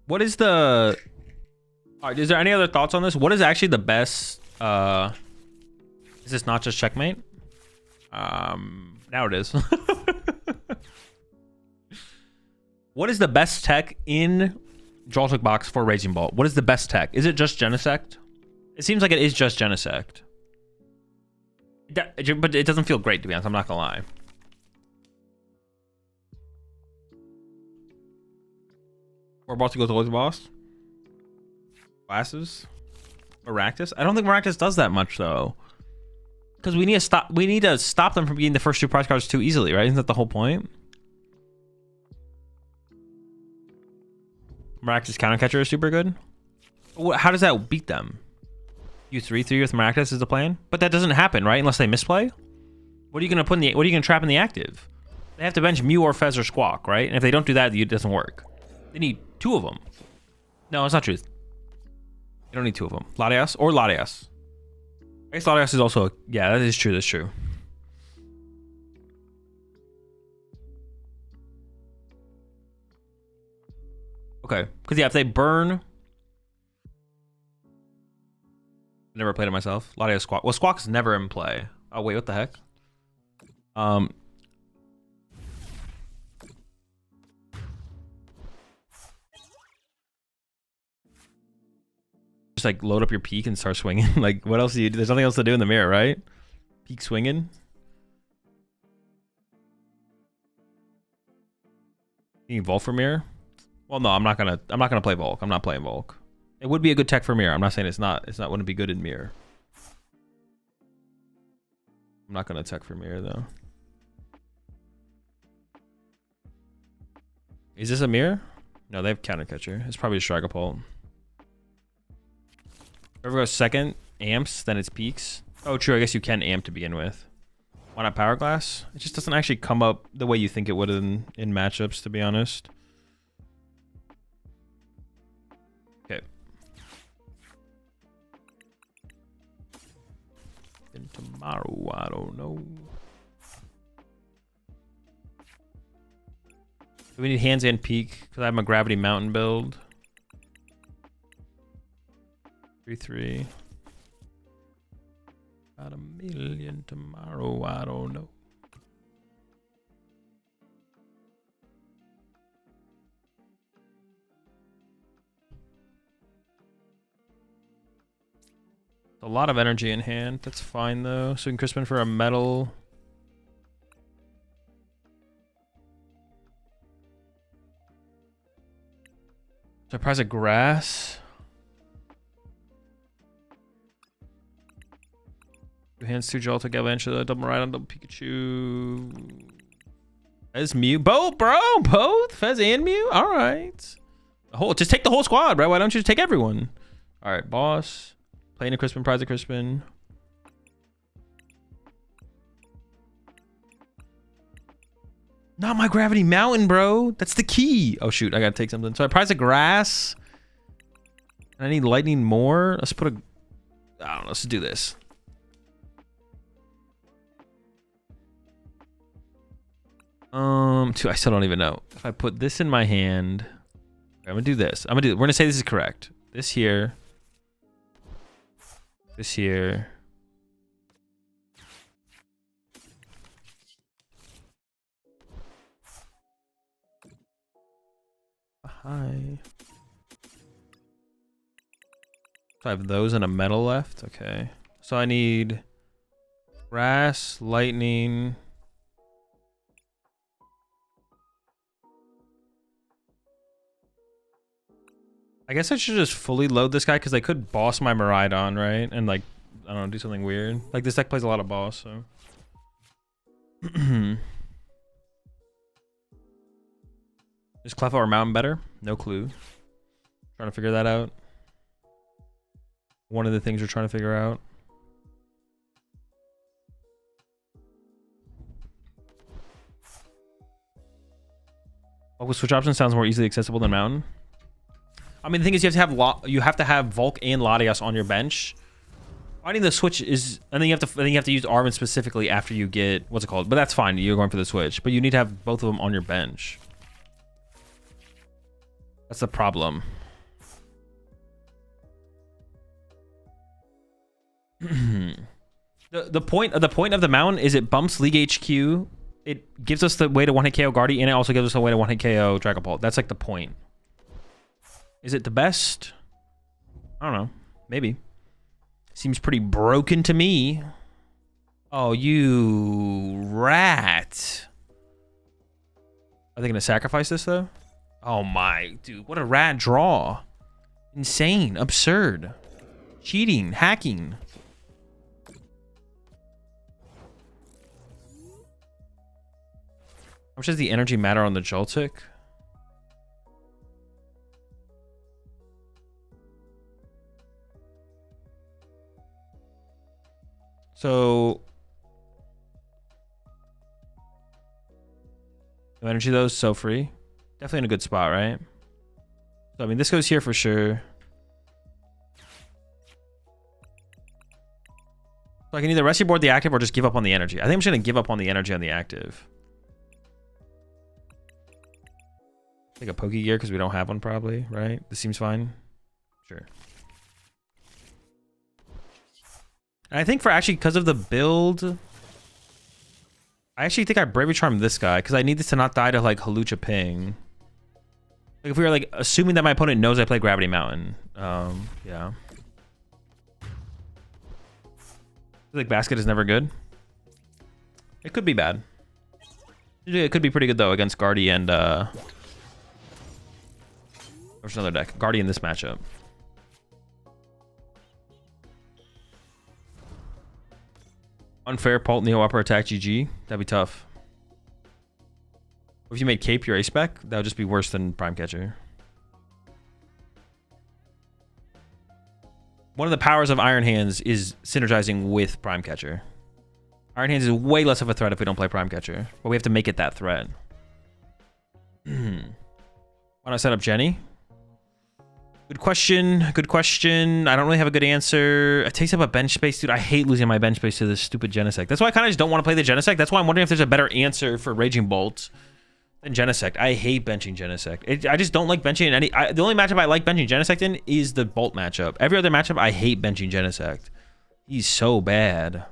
What is the... All right, is there any other thoughts on this? What is actually the best... Is this not just Checkmate? Now it is. What is the best tech in Joltik box for Raging Bolt? What is the best tech? Is it just Genesect? It seems like it is just Genesect. But it doesn't feel great, to be honest. I'm not gonna lie. We're about to go to the boss. Glasses. Maractus. I don't think Maractus does that much though, because we need to stop. We need to stop them from getting the first 2 prize cards too easily, right? Isn't that the whole point? Maractus counter catcher is super good. How does that beat them? You 3/3 with Maractus is the plan, but that doesn't happen, right? Unless they misplay. What are you gonna put in the? What are you gonna trap in the active? They have to bench Mew or Fez or Squawk, right? And if they don't do that, it doesn't work. They need 2 of them. No, it's not true. You don't need 2 of them. Latias or Latias. I guess Latias is also... Yeah, that is true. That's true. Okay. Because, yeah, if they burn... Never played it myself. Latias Squawk. Well, Squawk's never in play. Oh, wait. What the heck? Just like load up your peak and start swinging. Like, what else do you do? There's nothing else to do in the mirror, right? Peak swinging. You evolve from mirror. Well, no, I'm not gonna play Volk. I'm not playing Volk. It would be a good tech for mirror. I'm not saying it's not. It's not. Wouldn't be good in mirror. I'm not gonna tech for mirror though. Is this a mirror? No, they have counter catcher. It's probably a Dragapult. Whoever goes second amps, then it's peaks. Oh, true. I guess you can amp to begin with. Why not Power Glass? It just doesn't actually come up the way you think it would in matchups, to be honest. Okay. Then tomorrow, I don't know. Do we need hands and peak? Because I have my Gravity Mountain build. 3-3. Got a million tomorrow, I don't know. A lot of energy in hand. That's fine though. So we can Crispin for a metal. Surprise of grass. Two hands, two Joltik, Avalanche, double ride on double Pikachu. Fez, Mew, both, bro, both Fez and Mew. All right, just take the whole squad, bro. Why don't you just take everyone? All right, boss. Playing a Crispin, prize a Crispin. Not my Gravity Mountain, bro. That's the key. Oh shoot, I gotta take something. So I prize a grass. And I need lightning more. Let's put a. I don't know. Let's do this. I still don't even know. If I put this in my hand, I'm gonna do this. We're gonna say this is correct. This here. This here. Hi. So I have those and a metal left. Okay. So I need grass, lightning. I guess I should just fully load this guy because I could boss my Miraidon, right? And like, I don't know, do something weird. Like this deck plays a lot of boss, so. Is Cleffa or Mountain better? No clue. Trying to figure that out. One of the things we're trying to figure out. Oh, switch option sounds more easily accessible than Mountain. I mean, the thing is, you have to have Volk and Latias on your bench. Finding the switch is, and then you have to use Armin specifically after you get what's it called. But that's fine. You're going for the switch, but you need to have both of them on your bench. That's the problem. the point of the Mountain is it bumps League HQ. It gives us the way to one-hit KO Guardy, and it also gives us a way to one-hit KO Dragapult. That's like the point. Is it the best? I don't know. Maybe. Seems pretty broken to me. Oh, you rat. Are they going to sacrifice this, though? Oh, my. Dude, what a rat draw. Insane. Absurd. Cheating. Hacking. How much does the energy matter on the Joltik? So, no energy though, so free. Definitely in a good spot, right? So, I mean, this goes here for sure. So I can either rescue board the active or just give up on the energy. I think I'm just going to give up on the energy on the active. Take a Poke Gear because we don't have one probably, right? This seems fine. Sure. And I think because of the build, I actually think I Bravery Charm this guy because I need this to not die to like Halucha Ping. Like if we were like assuming that my opponent knows I play Gravity Mountain, yeah. I feel like Basket is never good. It could be bad. It could be pretty good though against Guardy and There's another deck. Guardian this matchup. Unfair, Pult, Neo, upper attack, GG. That'd be tough. If you made Cape your ace spec, that would just be worse than Prime Catcher. One of the powers of Iron Hands is synergizing with Prime Catcher. Iron Hands is way less of a threat if we don't play Prime Catcher, but we have to make it that threat. Why don't I set up Jenny? Good question. Good question. I don't really have a good answer. It takes up a bench space, dude. I hate losing my bench space to this stupid Genesect. That's why I kind of just don't want to play the Genesect. That's why I'm wondering if there's a better answer for Raging Bolt than Genesect. I hate benching Genesect. I just don't like benching in any... the only matchup I like benching Genesect in is the Bolt matchup. Every other matchup, I hate benching Genesect. He's so bad.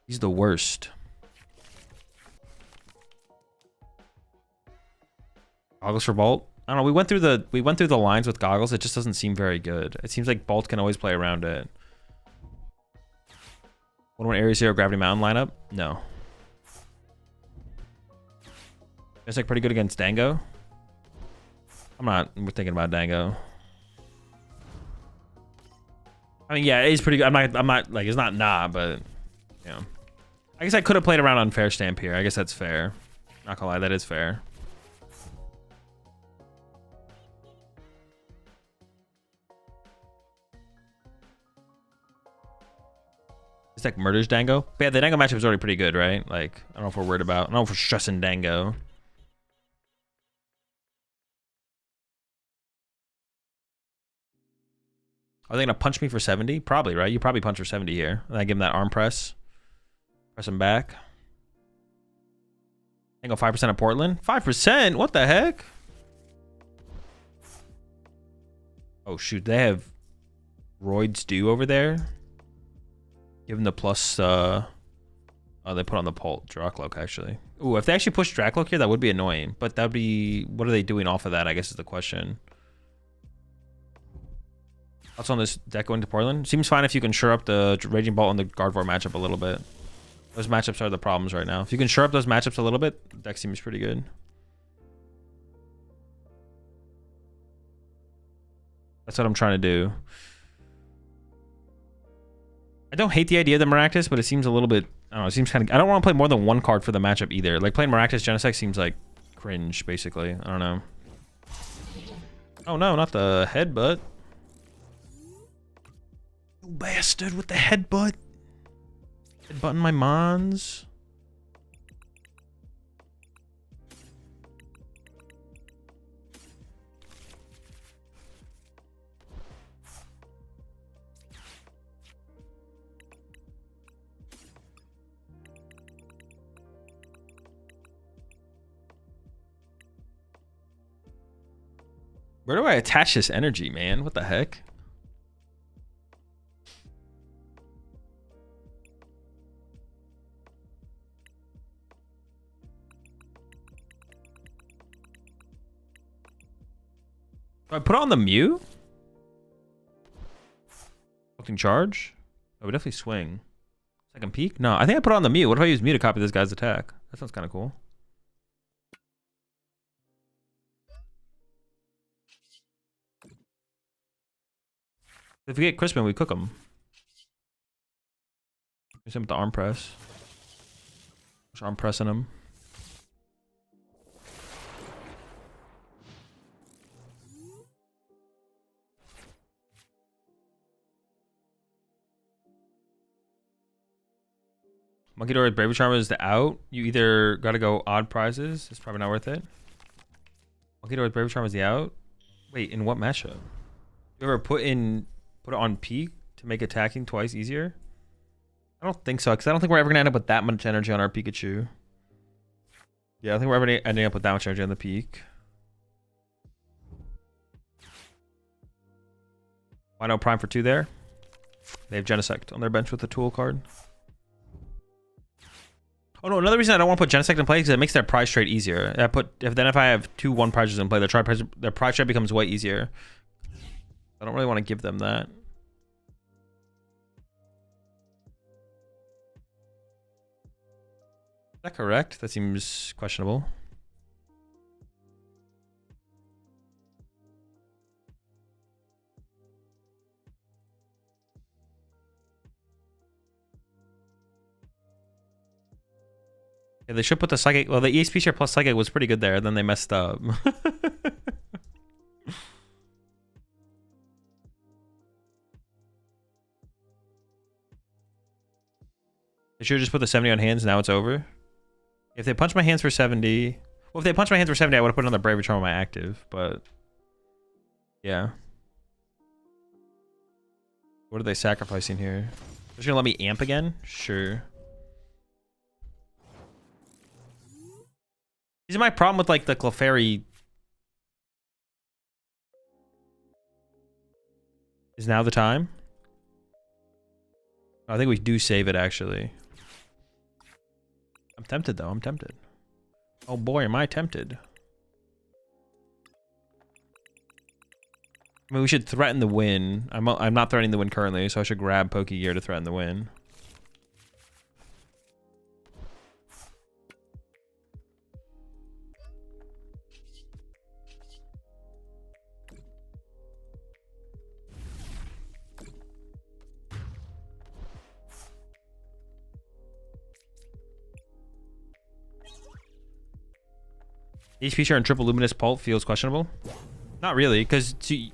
He's the worst. Goggles for Bolt. I don't know. We went through the lines with Goggles. It just doesn't seem very good. It seems like Bolt can always play around it. One Area Zero Gravity Mountain lineup? No. It's like pretty good against Dango. We're thinking about Dango. I mean, yeah, it is pretty good. I'm not like, it's not nah, but you know. I guess I could have played around Unfair Stamp here. I guess that's fair. Not gonna lie, that is fair. This deck murders Dango. But yeah, the Dango matchup is already pretty good, right? Like, I don't know if we're worried about. I don't know if we're stressing Dango. Are they gonna punch me for 70? Probably, right? You probably punch for 70 here. And I give him that arm press. Press him back. Dango 5% of Portland. 5%? What the heck? Oh shoot, they have Royd's Dew over there. Give him the plus, oh, they put on the Pult Dracloak, actually. Ooh, if they actually push Dracloak here, that would be annoying. But that'd be... What are they doing off of that, I guess is the question. Thoughts on this deck going to Portland? Seems fine if you can shore up the Raging Bolt and the Gardevoir matchup a little bit. Those matchups are the problems right now. If you can shore up those matchups a little bit, the deck seems pretty good. That's what I'm trying to do. I don't hate the idea of the Maractus, but it seems a little bit... I don't know, it seems kind of... I don't want to play more than one card for the matchup either. Like, playing Maractus Genesect seems like cringe, basically. I don't know. Oh no, not the headbutt. You bastard with the headbutt. Headbutting my mons. Where do I attach this energy, man? What the heck? Do I put on the Mew? Something charge? Oh, we definitely swing. Second peak? No, I think I put on the Mew. What if I use Mew to copy this guy's attack? That sounds kind of cool. If we get Crispin, we cook him. Use him with the arm press. Just arm pressing him. Monkey Door with Bravery Charm is the out. You either gotta go odd prizes. It's probably not worth it. Monkey Door with Bravery Charm is the out. Wait, in what matchup? You ever put it on peak to make attacking twice easier? I don't think so, because I don't think we're ever gonna end up with that much energy on our Pikachu. Yeah, I think we're ever ending up with that much energy on the peak. Why no Prime for 2 there? They have Genesect on their bench with the tool card. Oh no, another reason I don't want to put Genesect in play is because it makes their prize trade easier. If I have 2 1 prizes in play, their prize trade becomes way easier. I don't really want to give them that. Is that correct? That seems questionable. Yeah, they should put the Psychic. Well, the EXP share plus Psychic was pretty good there. Then they messed up. They should have just put the 70 on hands. Now it's over. If they punch my hands for 70... Well, if they punch my hands for 70, I would have put another Bravery Charm on my active. But... yeah. What are they sacrificing here? They're just gonna let me amp again? Sure. These are my problem with, like, the Clefairy. Is now the time? I think we do save it, actually. I'm tempted, though. I'm tempted. Oh, boy, am I tempted. I mean, we should threaten the win. I'm not threatening the win currently, so I should grab Pokegear to threaten the win. HP share and triple luminous pulp feels questionable. Not really, because to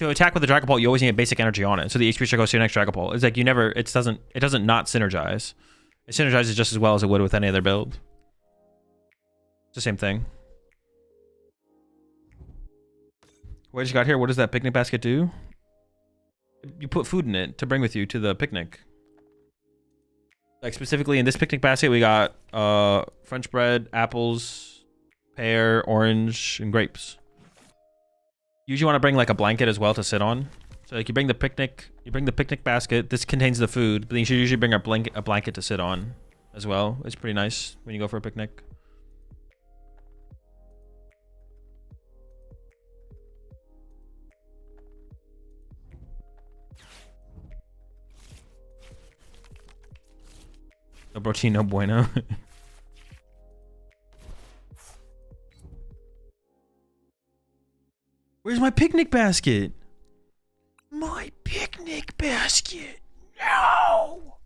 attack with the Dragapult, you always need a basic energy on it. So the HP share goes to your next Dragapult. It's like you never. It doesn't not synergize. It synergizes just as well as it would with any other build. It's the same thing. What you got here? What does that picnic basket do? You put food in it to bring with you to the picnic. Like specifically in this picnic basket, we got French bread, apples, pear, orange, and grapes. Usually want to bring like a blanket as well to sit on. So like you bring the picnic basket. This contains the food, but then you should usually bring a blanket to sit on as well. It's pretty nice when you go for a picnic. No protein, no bueno. Where's my picnic basket? My picnic basket. No.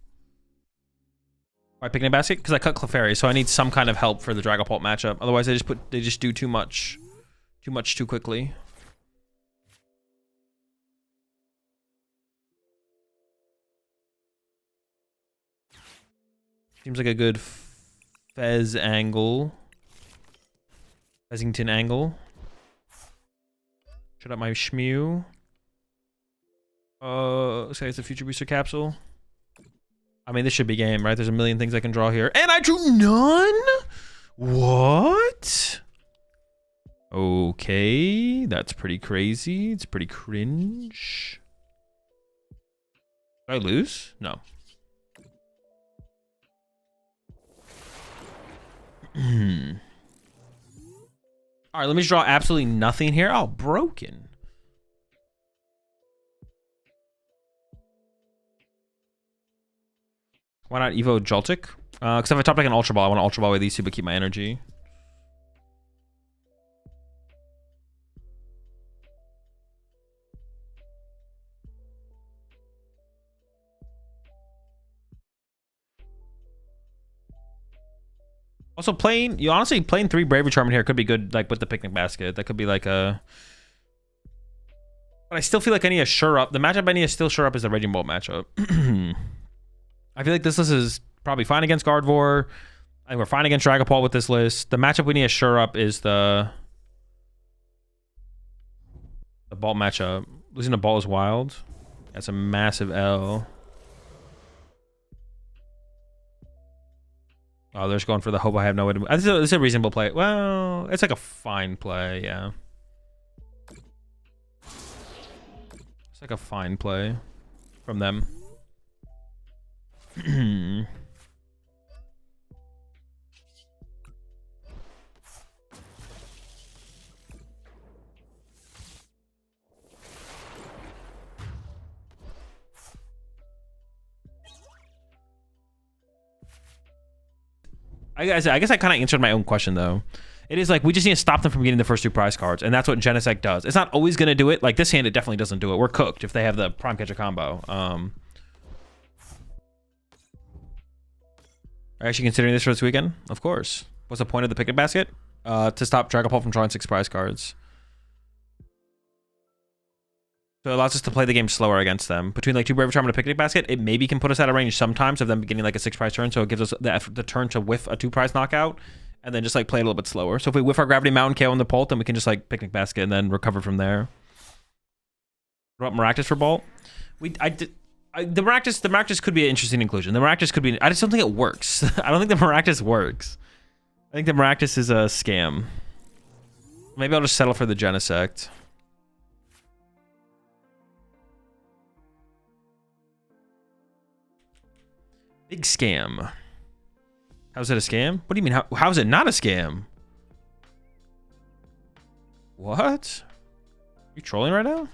My picnic basket? Because I cut Clefairy, so I need some kind of help for the Dragapult matchup. Otherwise, they just do too much too quickly. Seems like a good Fez angle. Fezington angle. Shut up my Shmew. Looks like it's a future booster capsule. I mean, this should be game, right? There's a million things I can draw here. And I drew none? What? Okay, that's pretty crazy. It's pretty cringe. Did I lose? No. All right, let me just draw absolutely nothing here. Oh, broken. Why not Evo Joltik? Because if I top like an Ultra Ball, I want to Ultra Ball with these two, but keep my energy. Also, honestly playing 3 Bravery Charm in here could be good, like with the picnic basket. That could be like a. But I still feel like I need a Sure Up. The matchup I need to still Sure Up is the Raging Bolt matchup. I feel like this list is probably fine against Gardevoir. I think we're fine against Dragapult with this list. The matchup we need to Sure Up is the Bolt matchup. Losing the Bolt is wild. That's a massive L. Oh, they're just going for the hope I have no way to move. It's a reasonable play. Well, it's like a fine play, yeah. It's like a fine play from them. I guess I kind of answered my own question, though. It is like, we just need to stop them from getting the first 2 prize cards, and that's what Genesect does. It's not always going to do it. Like, this hand, it definitely doesn't do it. We're cooked if they have the Prime Catcher combo. Are you actually considering this for this weekend? Of course. What's the point of the picnic basket? To stop Dragapult from drawing 6 prize cards. So it allows us to play the game slower against them. Between like 2 Brave Charm and a picnic basket, it maybe can put us out of range sometimes of them getting like a 6 prize turn. So it gives us the turn to whiff a 2 prize knockout and then just like play a little bit slower. So if we whiff our Gravity Mountain, KO on the Bolt, then we can just like picnic basket and then recover from there. What about Maractus for Bolt? The Maractus could be an interesting inclusion. The Maractus could be. I just don't think it works. I don't think the Maractus works. I think the Maractus is a scam. Maybe I'll just settle for the Genesect. Big scam. How's it a scam? What do you mean? How is it not a scam? What? You trolling right now?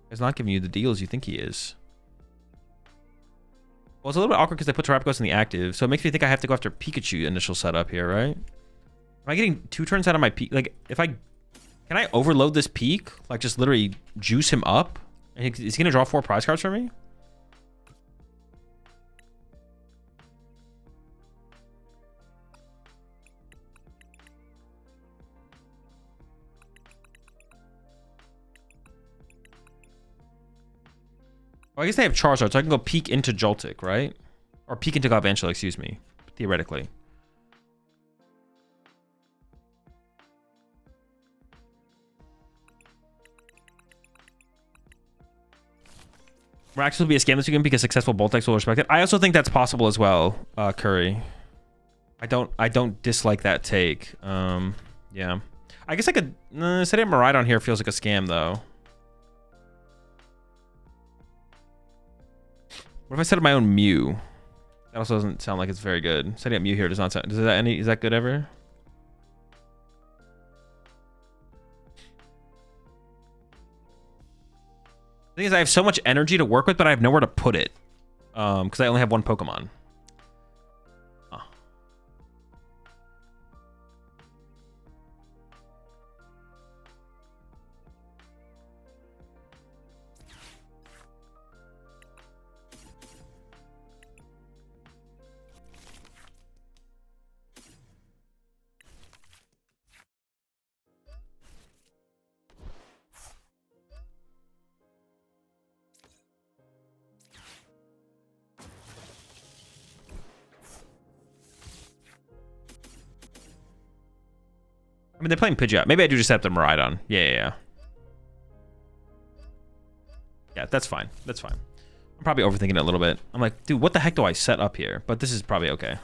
He's not giving you the deals you think he is. Well, it's a little bit awkward because they put Terrapagos in the active, so it makes me think I have to go after Pikachu initial setup here, right? Am I getting 2 turns out of my peak? Like, can I overload this peak? Like, just literally juice him up? And is he gonna draw 4 prize cards for me? Well, I guess they have Charizard, so I can go peek into Joltik, right? Or peek into Galvantula, excuse me. Theoretically. Miraculous will be a scam this weekend because successful Bolt decks will respect it. I also think that's possible as well, Curry. I don't dislike that take. Yeah. I guess I could setting up Miraidon here feels like a scam though. What if I set up my own Mew? That also doesn't sound like it's very good. Setting up Mew here does not sound. Is that good ever? The thing is, I have so much energy to work with, but I have nowhere to put it. Because I only have 1 Pokemon. Oh. I mean, they're playing Pidgeot. Maybe I do just set up the Miraidon. Yeah. Yeah, that's fine. That's fine. I'm probably overthinking it a little bit. I'm like, dude, what the heck do I set up here? But this is probably okay.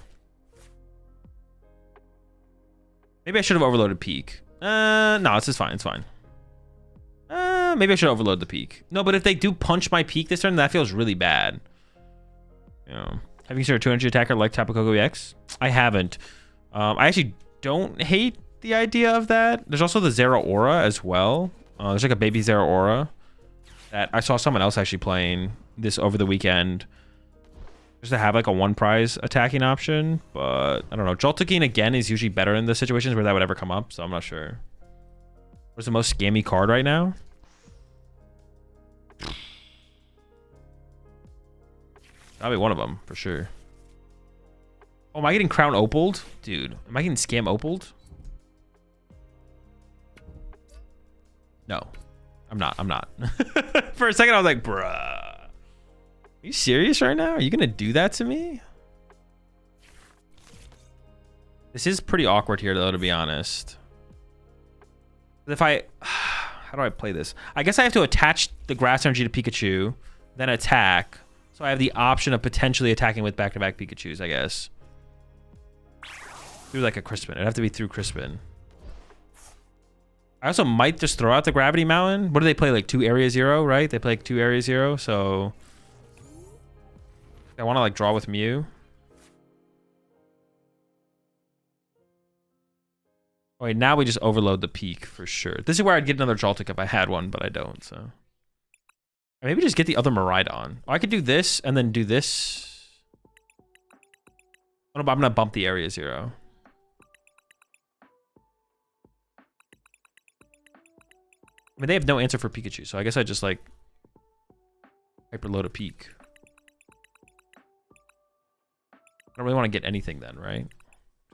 Maybe I should have overloaded Peak. No, this is fine. It's fine. Maybe I should overload the Peak. No, but if they do punch my Peak this turn, that feels really bad. You know, have you considered a 2 energy attacker like Tapu Koko EX? I haven't. I actually don't hate the idea of that. There's also the Zeraora as well. There's like a baby Zeraora that I saw someone else actually playing this over the weekend. Just to have like a 1 prize attacking option, but I don't know. Joltik again is usually better in the situations where that would ever come up, so I'm not sure. What's the most scammy card right now? That'll be one of them for sure. Oh, am I getting Crown Opaled? Dude, am I getting Scam Opaled? No, I'm not. For a second, I was like, bruh. Are you serious right now? Are you going to do that to me? This is pretty awkward here, though, to be honest. If I... How do I play this? I guess I have to attach the Grass Energy to Pikachu, then attack. So I have the option of potentially attacking with back-to-back Pikachus, I guess. Through, like, a Crispin. It'd have to be through Crispin. I also might just throw out the Gravity Mountain. What do they play? Like 2 Area 0, right? They play like 2 Area 0, so... I want to like draw with Mew. Oh, wait, now we just overload the Peak for sure. This is where I'd get another Joltik if I had one, but I don't, so... Or maybe just get the other Miraidon. Oh, I could do this and then do this. Oh, no, I'm gonna bump the Area 0. I mean, they have no answer for Pikachu, so I guess I just, like, hyperload a Peak. really want to get anything then, right?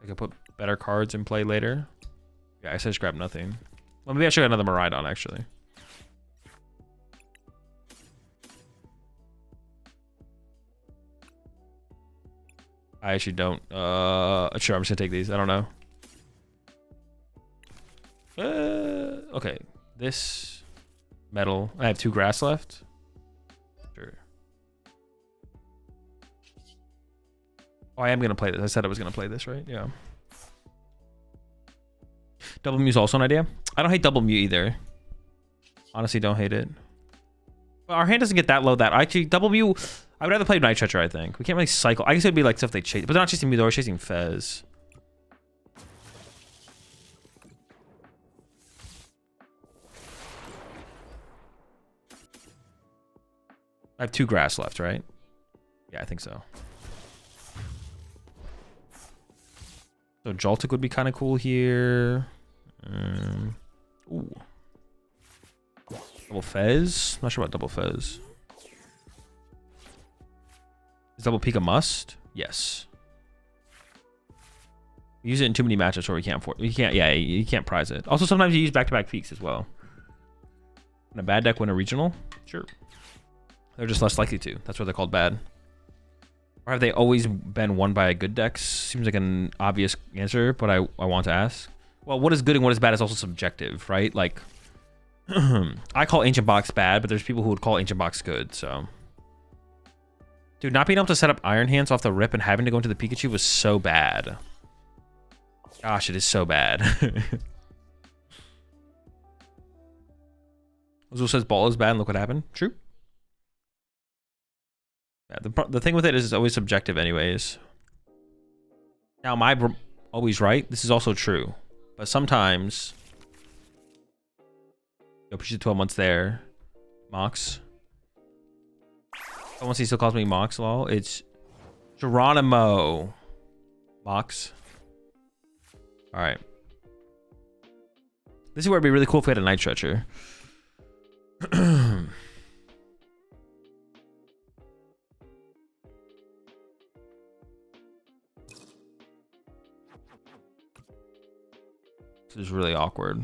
I could put better cards in play later. Yeah, I just grabbed nothing. Well, maybe I should get another Miraidon, actually. I actually don't. Sure, I'm just gonna take these. I don't know. Okay. This metal. I have 2 grass left. Sure. Oh, I am gonna play this. I said I was gonna play this, right? Yeah. Double Mute is also an idea. I don't hate Double Mute either. Honestly, don't hate it. But our hand doesn't get that low. That actually Double Mute. I would rather play Night Treacher, I think. We can't really cycle. I guess it would be like stuff they chase, but they're not chasing me, they're chasing Fez. I have 2 grass left, right? Yeah, I think so. So Joltik would be kind of cool here. Ooh. Double Fez? Not sure about Double Fez. Is Double Peek a must? Yes. We use it in too many matchups where we can't afford. You can't. Yeah, you can't prize it. Also, sometimes you use back-to-back peaks as well. When a bad deck win a regional, sure. They're just less likely to. That's why they're called bad. Or have they always been won by a good deck? Seems like an obvious answer, but I want to ask. Well, what is good and what is bad is also subjective, right? Like, I call Ancient Box bad, but there's people who would call Ancient Box good, so. Dude, not being able to set up Iron Hands off the rip and having to go into the Pikachu was so bad. Gosh, it is so bad. Azul says ball is bad and look what happened. True. Yeah, the thing with it is it's always subjective anyways. Now, am I always right? This is also true. But sometimes... Yo, push it 12 months there. Mox. Once he still calls me Mox, lol. It's Geronimo. Mox. Alright. This is where it'd be really cool if we had a Night Treacher. This is really awkward.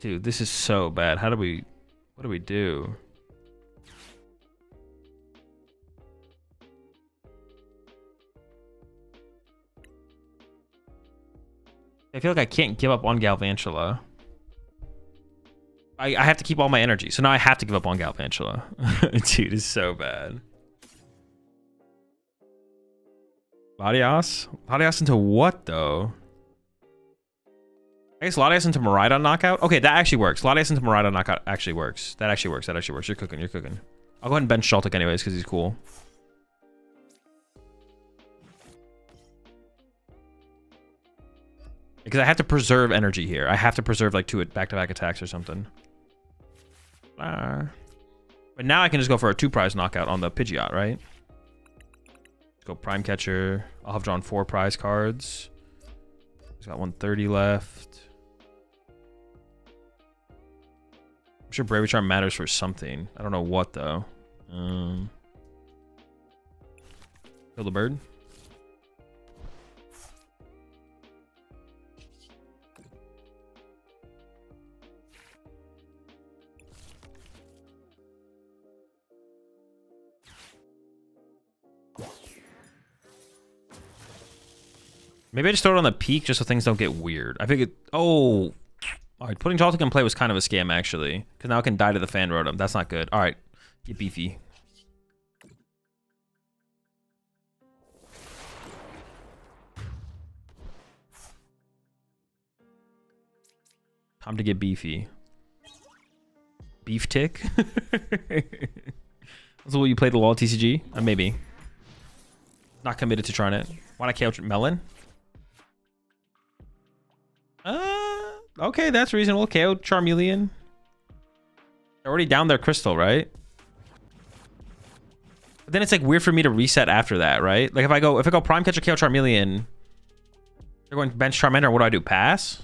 Dude, this is so bad. How do we... What do we do? I feel like I can't give up on Galvantula. I have to keep all my energy. So now I have to give up on Galvantula. Dude, it's so bad. Latias? Latias into what, though? I guess Latias into Miraidon knockout? Okay, that actually works. Latias into Miraidon knockout actually works. That actually works. That actually works. You're cooking. You're cooking. I'll go ahead and bench Joltik anyways because he's cool. Because I have to preserve energy here. I have to preserve like 2 back-to-back attacks or something. But now I can just go for a 2 prize knockout on the Pidgeot, right? Let's go Prime Catcher. I'll have drawn 4 prize cards. He's got 130 left. I'm sure Bravery Charm matters for something. I don't know what though. Kill the bird. Maybe I just throw it on the peak just so things don't get weird. I figured, oh, all right, putting Joltik in play was kind of a scam actually, because now I can die to the Fan Rotom. That's not good. All right, get beefy. Time to get beefy. Beef tick? That's what you play the LOL TCG? Maybe. Not committed to trying it. Why not KO Melon? Okay, that's reasonable. KO Charmeleon. They're already down their crystal, right? But then it's like weird for me to reset after that, right? Like if I go Prime Catcher KO Charmeleon, they're going bench Charmander, what do I do? Pass?